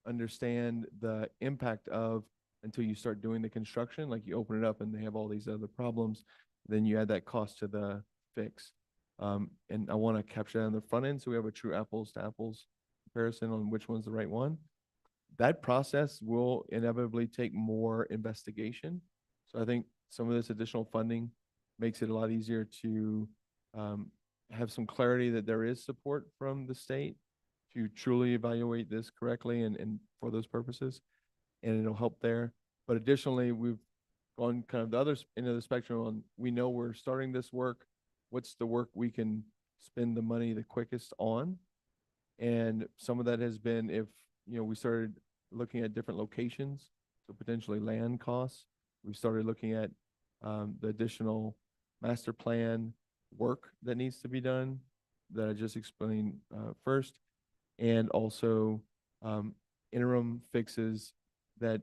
understand the impact of until you start doing the construction. Like, you open it up and they have all these other problems, then you add that cost to the fix. And I want to capture that on the front end so we have a true apples to apples comparison on which one's the right one. That process will inevitably take more investigation. So I think some of this additional funding makes it a lot easier to have some clarity that there is support from the state to truly evaluate this correctly and for those purposes, and it'll help there. But additionally, we've gone kind of the other end of the spectrum on, we know we're starting this work. What's the work we can spend the money the quickest on? And some of that has been if, we started looking at different locations, so potentially land costs. We've started looking at the additional master plan work that needs to be done that I just explained first, and also interim fixes that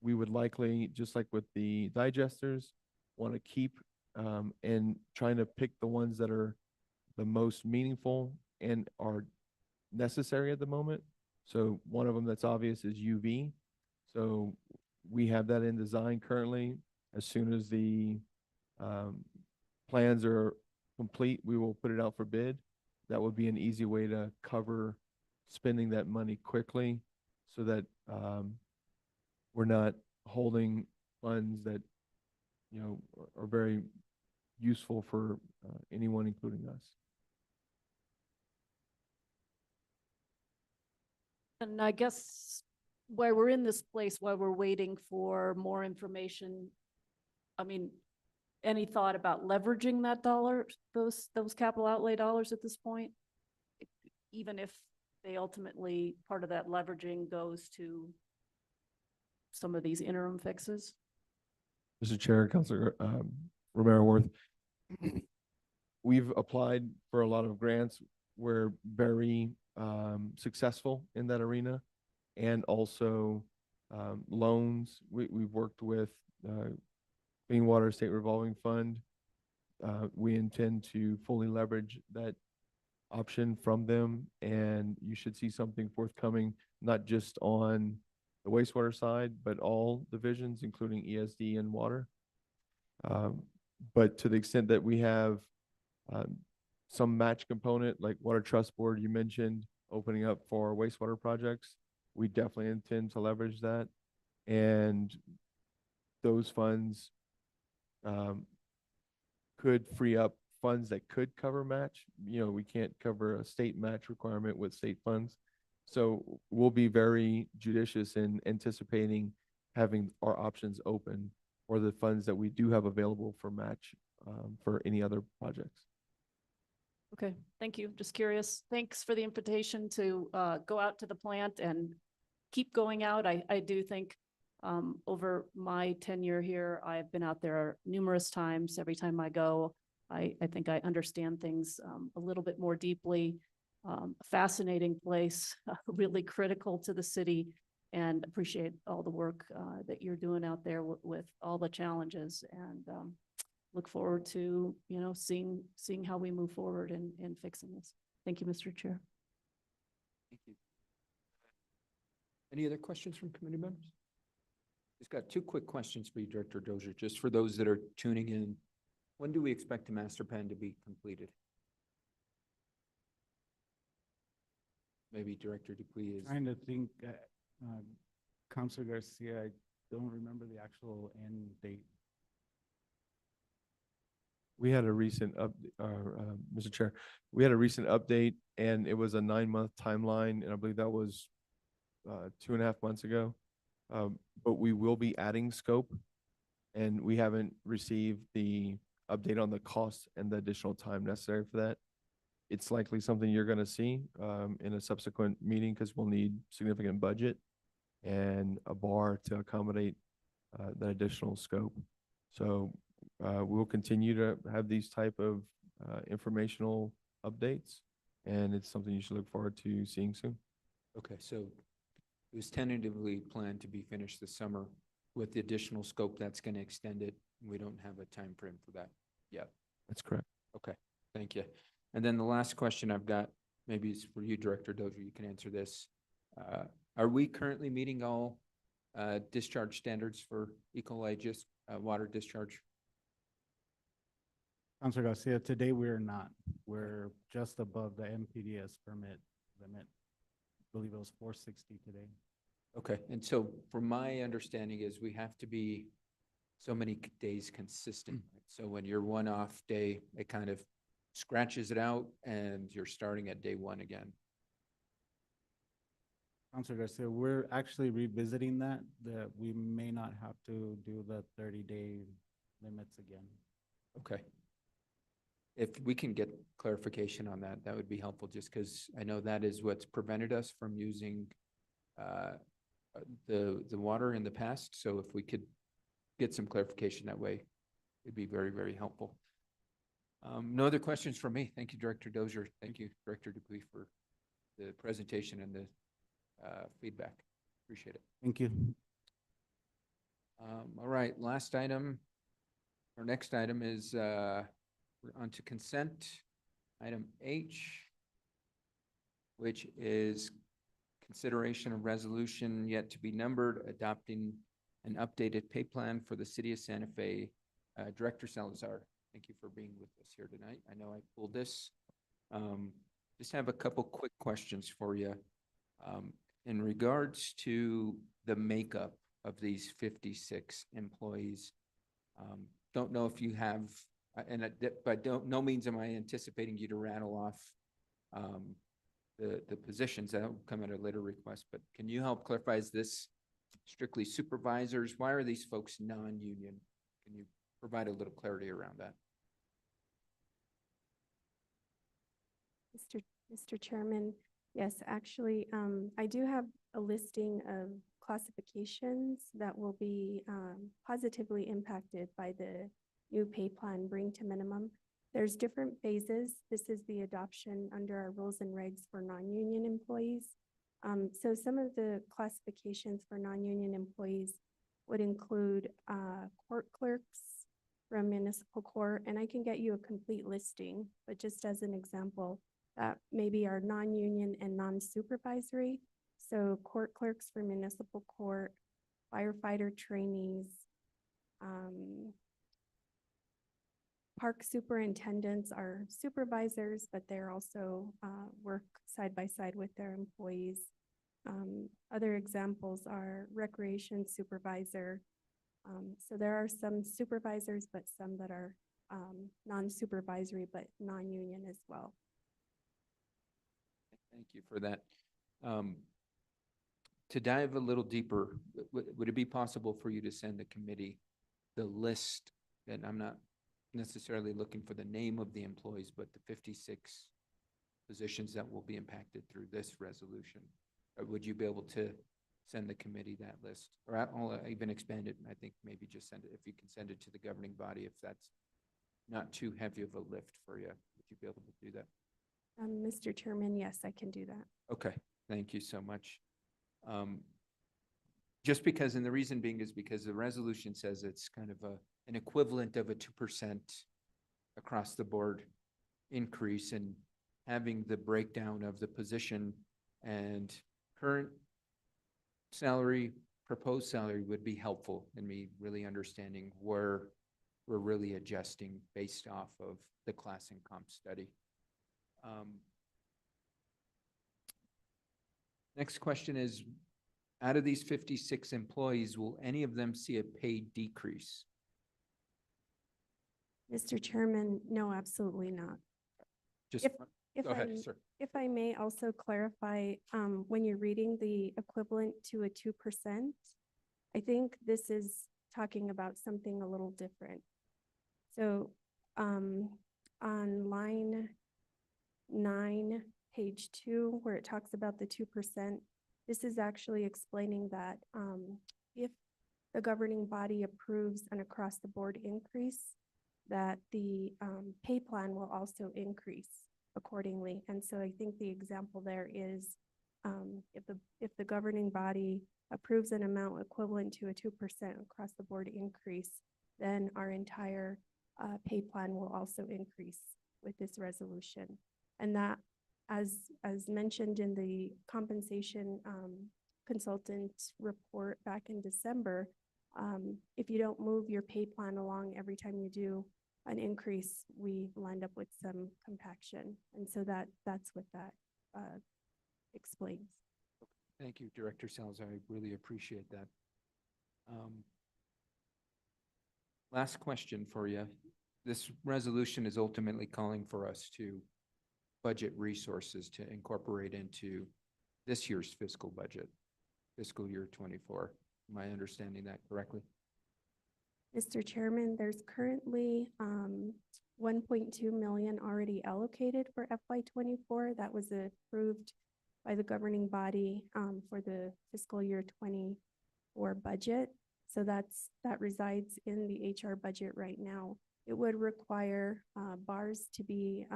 we would likely, just like with the digesters, want to keep and trying to pick the ones that are the most meaningful and are necessary at the moment. So one of them that's obvious is UV. So we have that in design currently. As soon as the plans are complete, we will put it out for bid. That would be an easy way to cover spending that money quickly so that we're not holding funds that, are very useful for anyone, including us. And I guess while we're in this place, while we're waiting for more information, I mean, any thought about leveraging that dollar, those capital outlay dollars at this point? Even if they ultimately, part of that leveraging goes to some of these interim fixes? Mr. Chair, Councilor Romero Worth, we've applied for a lot of grants. We're very successful in that arena, and also loans. We've worked with Clean Water State Revolving Fund. We intend to fully leverage that option from them, and you should see something forthcoming, not just on the wastewater side, but all divisions, including ESD and water. But to the extent that we have some match component, like Water Trust Board you mentioned, opening up for wastewater projects, we definitely intend to leverage that. And those funds could free up funds that could cover match. We can't cover a state match requirement with state funds. So we'll be very judicious in anticipating having our options open for the funds that we do have available for match for any other projects. Okay, thank you. Just curious. Thanks for the invitation to go out to the plant and keep going out. I do think over my tenure here, I've been out there numerous times. Every time I go, I think I understand things a little bit more deeply. Fascinating place, really critical to the city, and appreciate all the work that you're doing out there with all the challenges, and look forward to, seeing how we move forward in fixing this. Thank you, Mr. Chair. Thank you. Any other questions from committee members? Just got two quick questions for you, Director Dozier, just for those that are tuning in. When do we expect the master plan to be completed? Maybe Director Dupuy is. Trying to think, Councilor Garcia, I don't remember the actual end date. We had a recent Mr. Chair, we had a recent update, and it was a 9-month timeline, and I believe that was 2.5 months ago. But we will be adding scope, and we haven't received the update on the cost and the additional time necessary for that. It's likely something you're going to see in a subsequent meeting, because we'll need significant budget and a bar to accommodate that additional scope. So we'll continue to have these type of informational updates, and it's something you should look forward to seeing soon. Okay, so it was tentatively planned to be finished this summer. With the additional scope, that's going to extend it. We don't have a time frame for that yet. That's correct. Okay, thank you. And then the last question I've got, maybe it's for you, Director Dozier, you can answer this. Are we currently meeting all discharge standards for E. coli just water discharge? Councilor Garcia, today we're not. We're just above the MPDS permit limit. I believe it was 460 today. Okay, and so from my understanding is we have to be so many days consistent. So when you're one off day, it kind of scratches it out and you're starting at day one again. Counselor Garcia, we're actually revisiting that we may not have to do the 30-day limits again. Okay. If we can get clarification on that, that would be helpful, just because I know that is what's prevented us from using the water in the past. So if we could get some clarification that way, it'd be very, very helpful. No other questions from me. Thank you, Director Dozier. Thank you, Director Dupuy, for the presentation and the feedback. Appreciate it. Thank you. All right, last item. Our next item is we're on to consent. Item H, which is consideration of resolution yet to be numbered, adopting an updated pay plan for the city of Santa Fe. Director Salazar, thank you for being with us here tonight. I know I pulled this. Just have a couple quick questions for you. In regards to the makeup of these 56 employees, don't know if you have, by no means am I anticipating you to rattle off the positions that will come at a later request, but can you help clarify, is this strictly supervisors? Why are these folks non-union? Can you provide a little clarity around that? Mr. Chairman, yes, actually, I do have a listing of classifications that will be positively impacted by the new pay plan bring to minimum. There's different phases. This is the adoption under our rules and regs for non-union employees. So some of the classifications for non-union employees would include court clerks from municipal court, and I can get you a complete listing, but just as an example, that maybe are non-union and non-supervisory. So court clerks for municipal court, firefighter trainees, park superintendents are supervisors, but they're also work side by side with their employees. Other examples are recreation supervisor. So there are some supervisors, but some that are non-supervisory, but non-union as well. Thank you for that. To dive a little deeper, would it be possible for you to send the committee the list, and I'm not necessarily looking for the name of the employees, but the 56 positions that will be impacted through this resolution? Or would you be able to send the committee that list? Or I'll even expand it, and I think maybe just send it, if you can send it to the governing body, if that's not too heavy of a lift for you, would you be able to do that? Mr. Chairman, yes, I can do that. Okay, thank you so much. Just because, and the reason being is because the resolution says it's kind of an equivalent of a 2% across the board increase, and having the breakdown of the position and current salary, proposed salary would be helpful in me really understanding where we're really adjusting based off of the class and comp study. Next question is, out of these 56 employees, will any of them see a pay decrease? Mr. Chairman, no, absolutely not. Just, If go ahead, sir. If I may also clarify, when you're reading the equivalent to a 2%, I think this is talking about something a little different. So on line 9, page 2, where it talks about the 2%, this is actually explaining that if the governing body approves an across-the-board increase, that the pay plan will also increase accordingly. And so I think the example there is if the governing body approves an amount equivalent to a 2% across the board increase, then our entire pay plan will also increase with this resolution. And that, as mentioned in the compensation consultant report back in December, if you don't move your pay plan along every time you do an increase, we land up with some compaction. And so that's what that explains. Thank you, Director Salazar. I really appreciate that. Last question for you. This resolution is ultimately calling for us to budget resources to incorporate into this year's fiscal budget, fiscal year 24. Am I understanding that correctly? Mr. Chairman, there's currently 1.2 million already allocated for FY '24. That was approved by the governing body for the fiscal year '24 budget. So that resides in the HR budget right now. It would require bars to be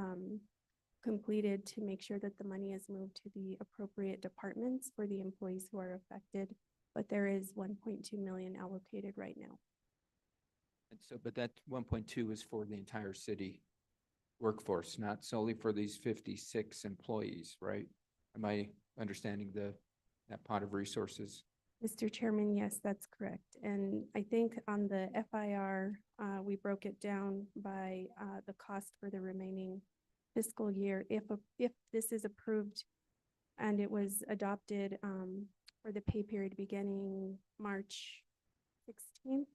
completed to make sure that the money is moved to the appropriate departments for the employees who are affected. But there is 1.2 million allocated right now. And so, but that 1.2 is for the entire city workforce, not solely for these 56 employees, right? Am I understanding that pot of resources? Mr. Chairman, yes, that's correct. And I think on the FIR, we broke it down by the cost for the remaining fiscal year. If this is approved and it was adopted for the pay period beginning March 16th,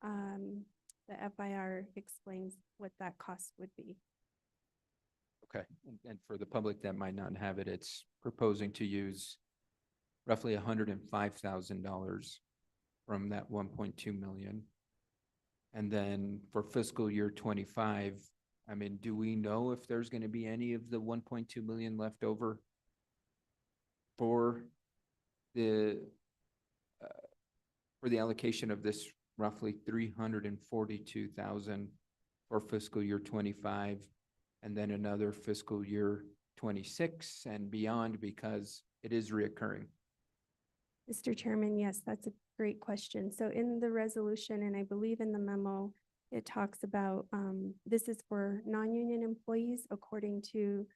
the FIR explains what that cost would be. Okay, and for the public that might not have it, it's proposing to use roughly $105,000 from that 1.2 million. And then for fiscal year 25, I mean, do we know if there's going to be any of the 1.2 million left over for the allocation of this roughly 342,000 for fiscal year 25, and then another fiscal year 26 and beyond, because it is reoccurring? Mr. Chairman, yes, that's a great question. So in the resolution, and I believe in the memo, it talks about, this is for non-union employees according to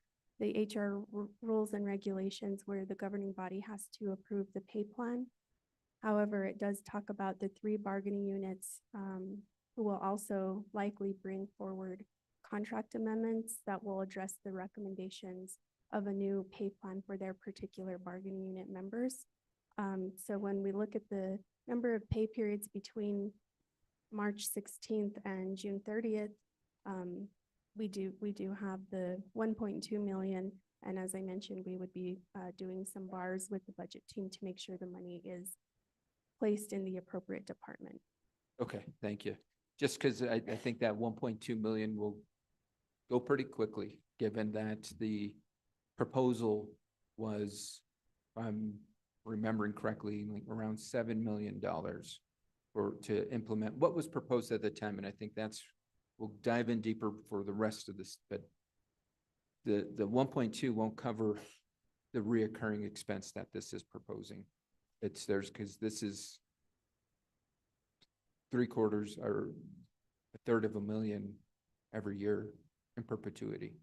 the HR rules and regulations where the governing body has to approve the pay plan. However, it does talk about the 3 bargaining units who will also likely bring forward contract amendments that will address the recommendations of a new pay plan for their particular bargaining unit members. So when we look at the number of pay periods between March 16th and June 30th, we do have the 1.2 million. And as I mentioned, we would be doing some bars with the budget team to make sure the money is placed in the appropriate department. Okay, thank you. Just because I think that 1.2 million will go pretty quickly, given that the proposal was, if I'm remembering correctly, like around $7 million to implement what was proposed at the time. And I think we'll dive in deeper for the rest of this, but the 1.2 won't cover the reoccurring expense that this is proposing. Because this is 3/4 or 1/3 of a million every year in perpetuity.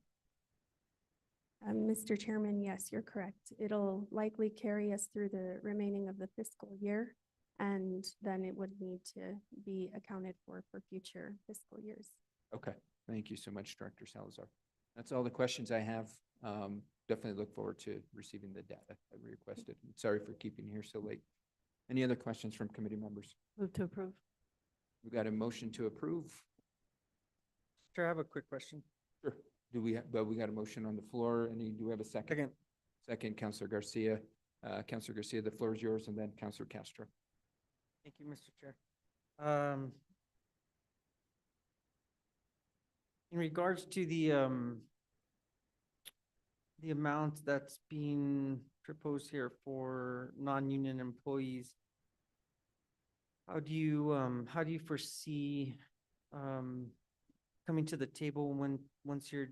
Mr. Chairman, yes, you're correct. It'll likely carry us through the remaining of the fiscal year, and then it would need to be accounted for future fiscal years. Okay, thank you so much, Director Salazar. That's all the questions I have. Definitely look forward to receiving the data I requested. Sorry for keeping you here so late. Any other questions from committee members? Move to approve. We've got a motion to approve. Chair, I have a quick question. Sure. But we got a motion on the floor. Do we have a second? Second. Second, Councilor Garcia. Councilor Garcia, the floor is yours, and then Councilor Castro. Thank you, Mr. Chair. In regards to the amount that's being proposed here for non-union employees, how do you foresee coming to the table once you're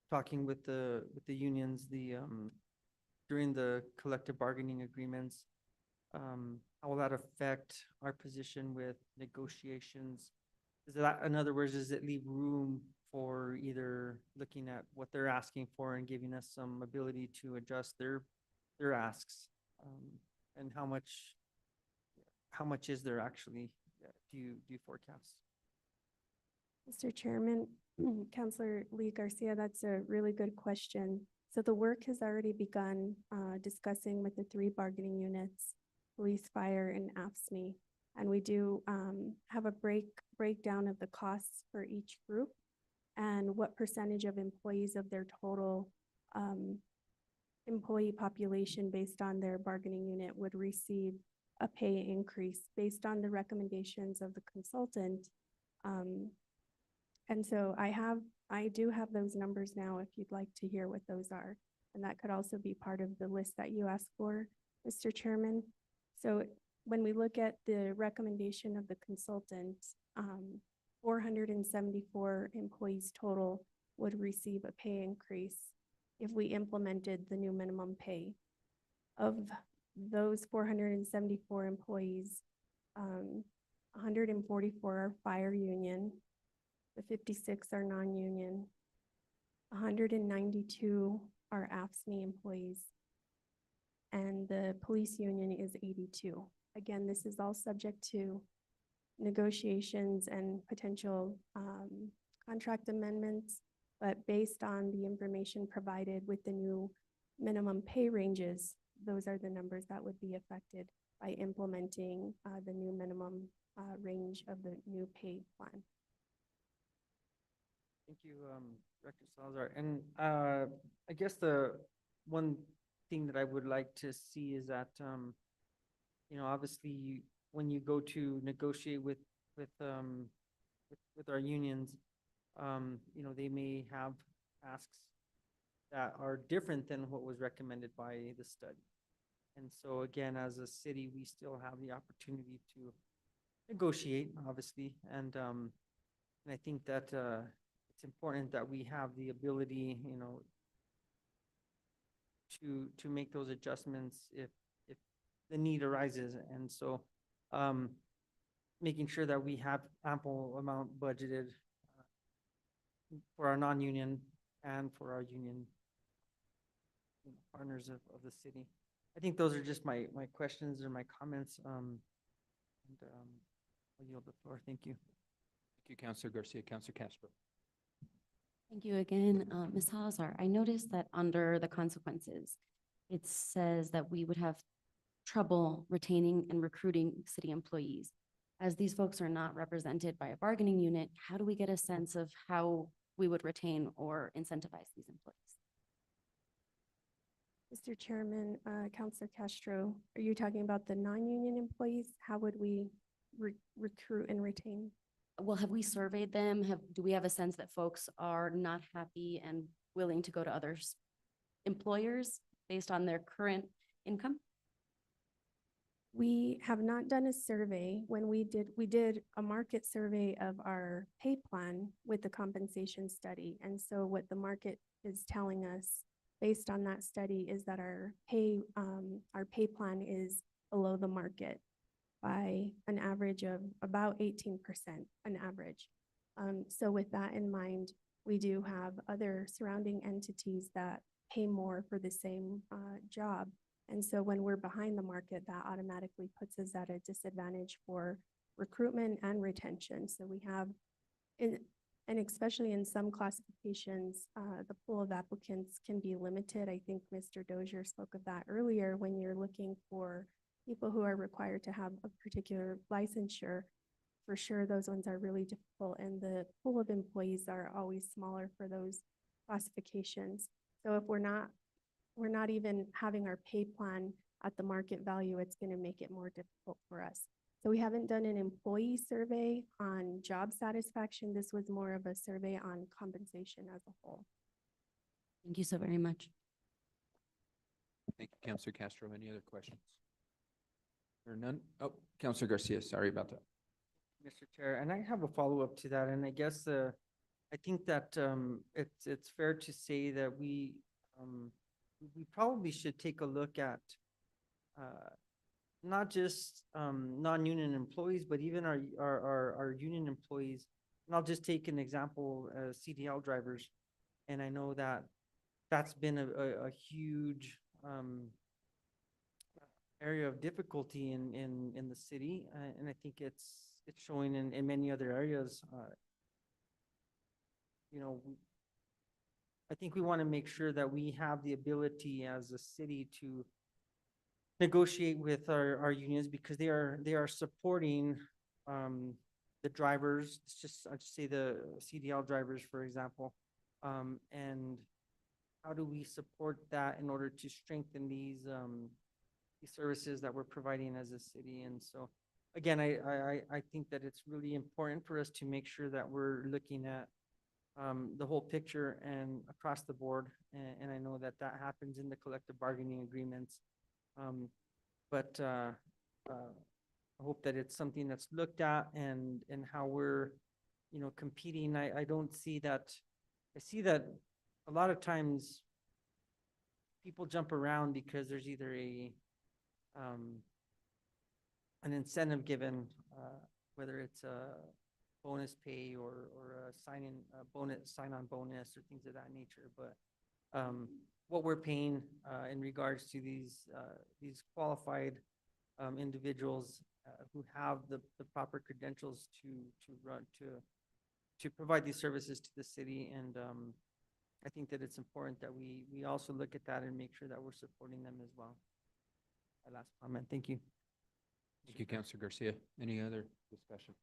talking with the unions, during the collective bargaining agreements? How will that affect our position with negotiations? In other words, does it leave room for either looking at what they're asking for and giving us some ability to adjust their asks? And how much is there actually, do you forecast? Mr. Chairman, Councilor Lee Garcia, that's a really good question. So the work has already begun discussing with the 3 bargaining units, police, fire, and AFSCME. And we do have a breakdown of the costs for each group and what percentage of employees of their total employee population based on their bargaining unit would receive a pay increase based on the recommendations of the consultant. And so I do have those numbers now if you'd like to hear what those are. And that could also be part of the list that you asked for, Mr. Chairman. So when we look at the recommendation of the consultant, 474 employees total would receive a pay increase if we implemented the new minimum pay. Of those 474 employees, 144 are fire union, the 56 are non-union, 192 are AFSCME employees, and the police union is 82. Again, this is all subject to negotiations and potential contract amendments, but based on the information provided with the new minimum pay ranges, those are the numbers that would be affected by implementing the new minimum range of the new pay plan. Thank you, Director Salazar. And I guess the one thing that I would like to see is that, you know, obviously when you go to negotiate with our unions, you know, they may have asks that are different than what was recommended by the study. And so again, as a city, we still have the opportunity to negotiate, obviously. And I think that it's important that we have the ability, you know, to make those adjustments if the need arises. And so making sure that we have ample amount budgeted for our non-union and for our union partners of the city. I think those are just my questions or my comments. I'll yield the floor. Thank you. Thank you, Counselor Garcia. Counselor Castro. Thank you again, Ms. Salazar. I noticed that under the consequences, it says that we would have trouble retaining and recruiting city employees. As these folks are not represented by a bargaining unit, how do we get a sense of how we would retain or incentivize these employees? Mr. Chairman, Councilor Castro, are you talking about the non-union employees? How would we recruit and retain? Well, have we surveyed them? Do we have a sense that folks are not happy and willing to go to other employers based on their current income? We have not done a survey. When we did a market survey of our pay plan with the compensation study. And so what the market is telling us based on that study is that our pay plan is below the market by an average of about 18%, an average. So with that in mind, we do have other surrounding entities that pay more for the same job. And so when we're behind the market, that automatically puts us at a disadvantage for recruitment and retention. So we have, and especially in some classifications, the pool of applicants can be limited. I think Mr. Dozier spoke of that earlier when you're looking for people who are required to have a particular licensure. For sure, those ones are really difficult, and the pool of employees are always smaller for those classifications. So if we're not even having our pay plan at the market value, it's going to make it more difficult for us. So we haven't done an employee survey on job satisfaction. This was more of a survey on compensation as a whole. Thank you so very much. Thank you, Counselor Castro. Any other questions? There are none? Oh, Counselor Garcia, sorry about that. Mr. Chair, and I have a follow-up to that, and I guess I think that it's fair to say that we probably should take a look at not just non-union employees, but even our union employees. And I'll just take an example, CDL drivers, and I know that that's been a huge area of difficulty in the city, and I think it's showing in many other areas. You know, I think we want to make sure that we have the ability as a city to negotiate with our unions because they are supporting, the drivers, I'll just say the CDL drivers, for example. And how do we support that in order to strengthen these services that we're providing as a city? And so, again, I think that it's really important for us to make sure that we're looking at the whole picture and across the board. And I know that that happens in the collective bargaining agreements. But I hope that it's something that's looked at and how we're, competing. I don't see that. I see that a lot of times people jump around because there's either an incentive given, whether it's a bonus pay or a sign-on bonus or things of that nature. But what we're paying in regards to these qualified individuals who have the proper credentials to run to provide these services to the city. And I think that it's important that we also look at that and make sure that we're supporting them as well. My last comment. Thank you. Thank you, Counselor Garcia. Any other discussion?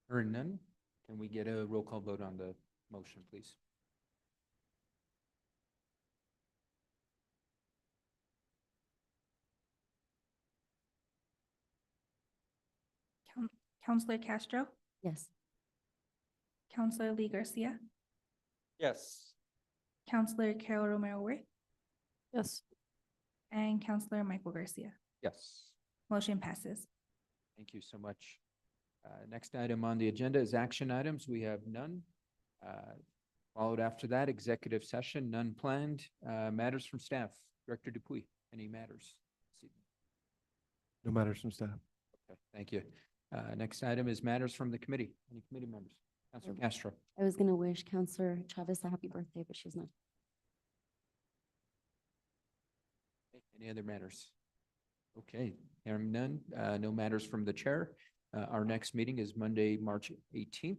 Hearing none, can we get a roll call vote on the motion, please? Counselor Castro, Yes. Counselor Lee Garcia, Yes. Counselor Carol Romero Worth, Yes. and Counselor Michael Garcia. Yes. Motion passes. Thank you so much. Next item on the agenda is action items. We have none. Followed after that, executive session, none planned. Matters from staff. Director Dupuy, any matters? No matters from staff. Okay, thank you. Next item is matters from the committee. Any committee members? Counselor Castro. I was gonna wish Counselor Chavez a happy birthday, but she's not. Any other matters? Okay, hearing none, no matters from the chair. Our next meeting is Monday, March 18th.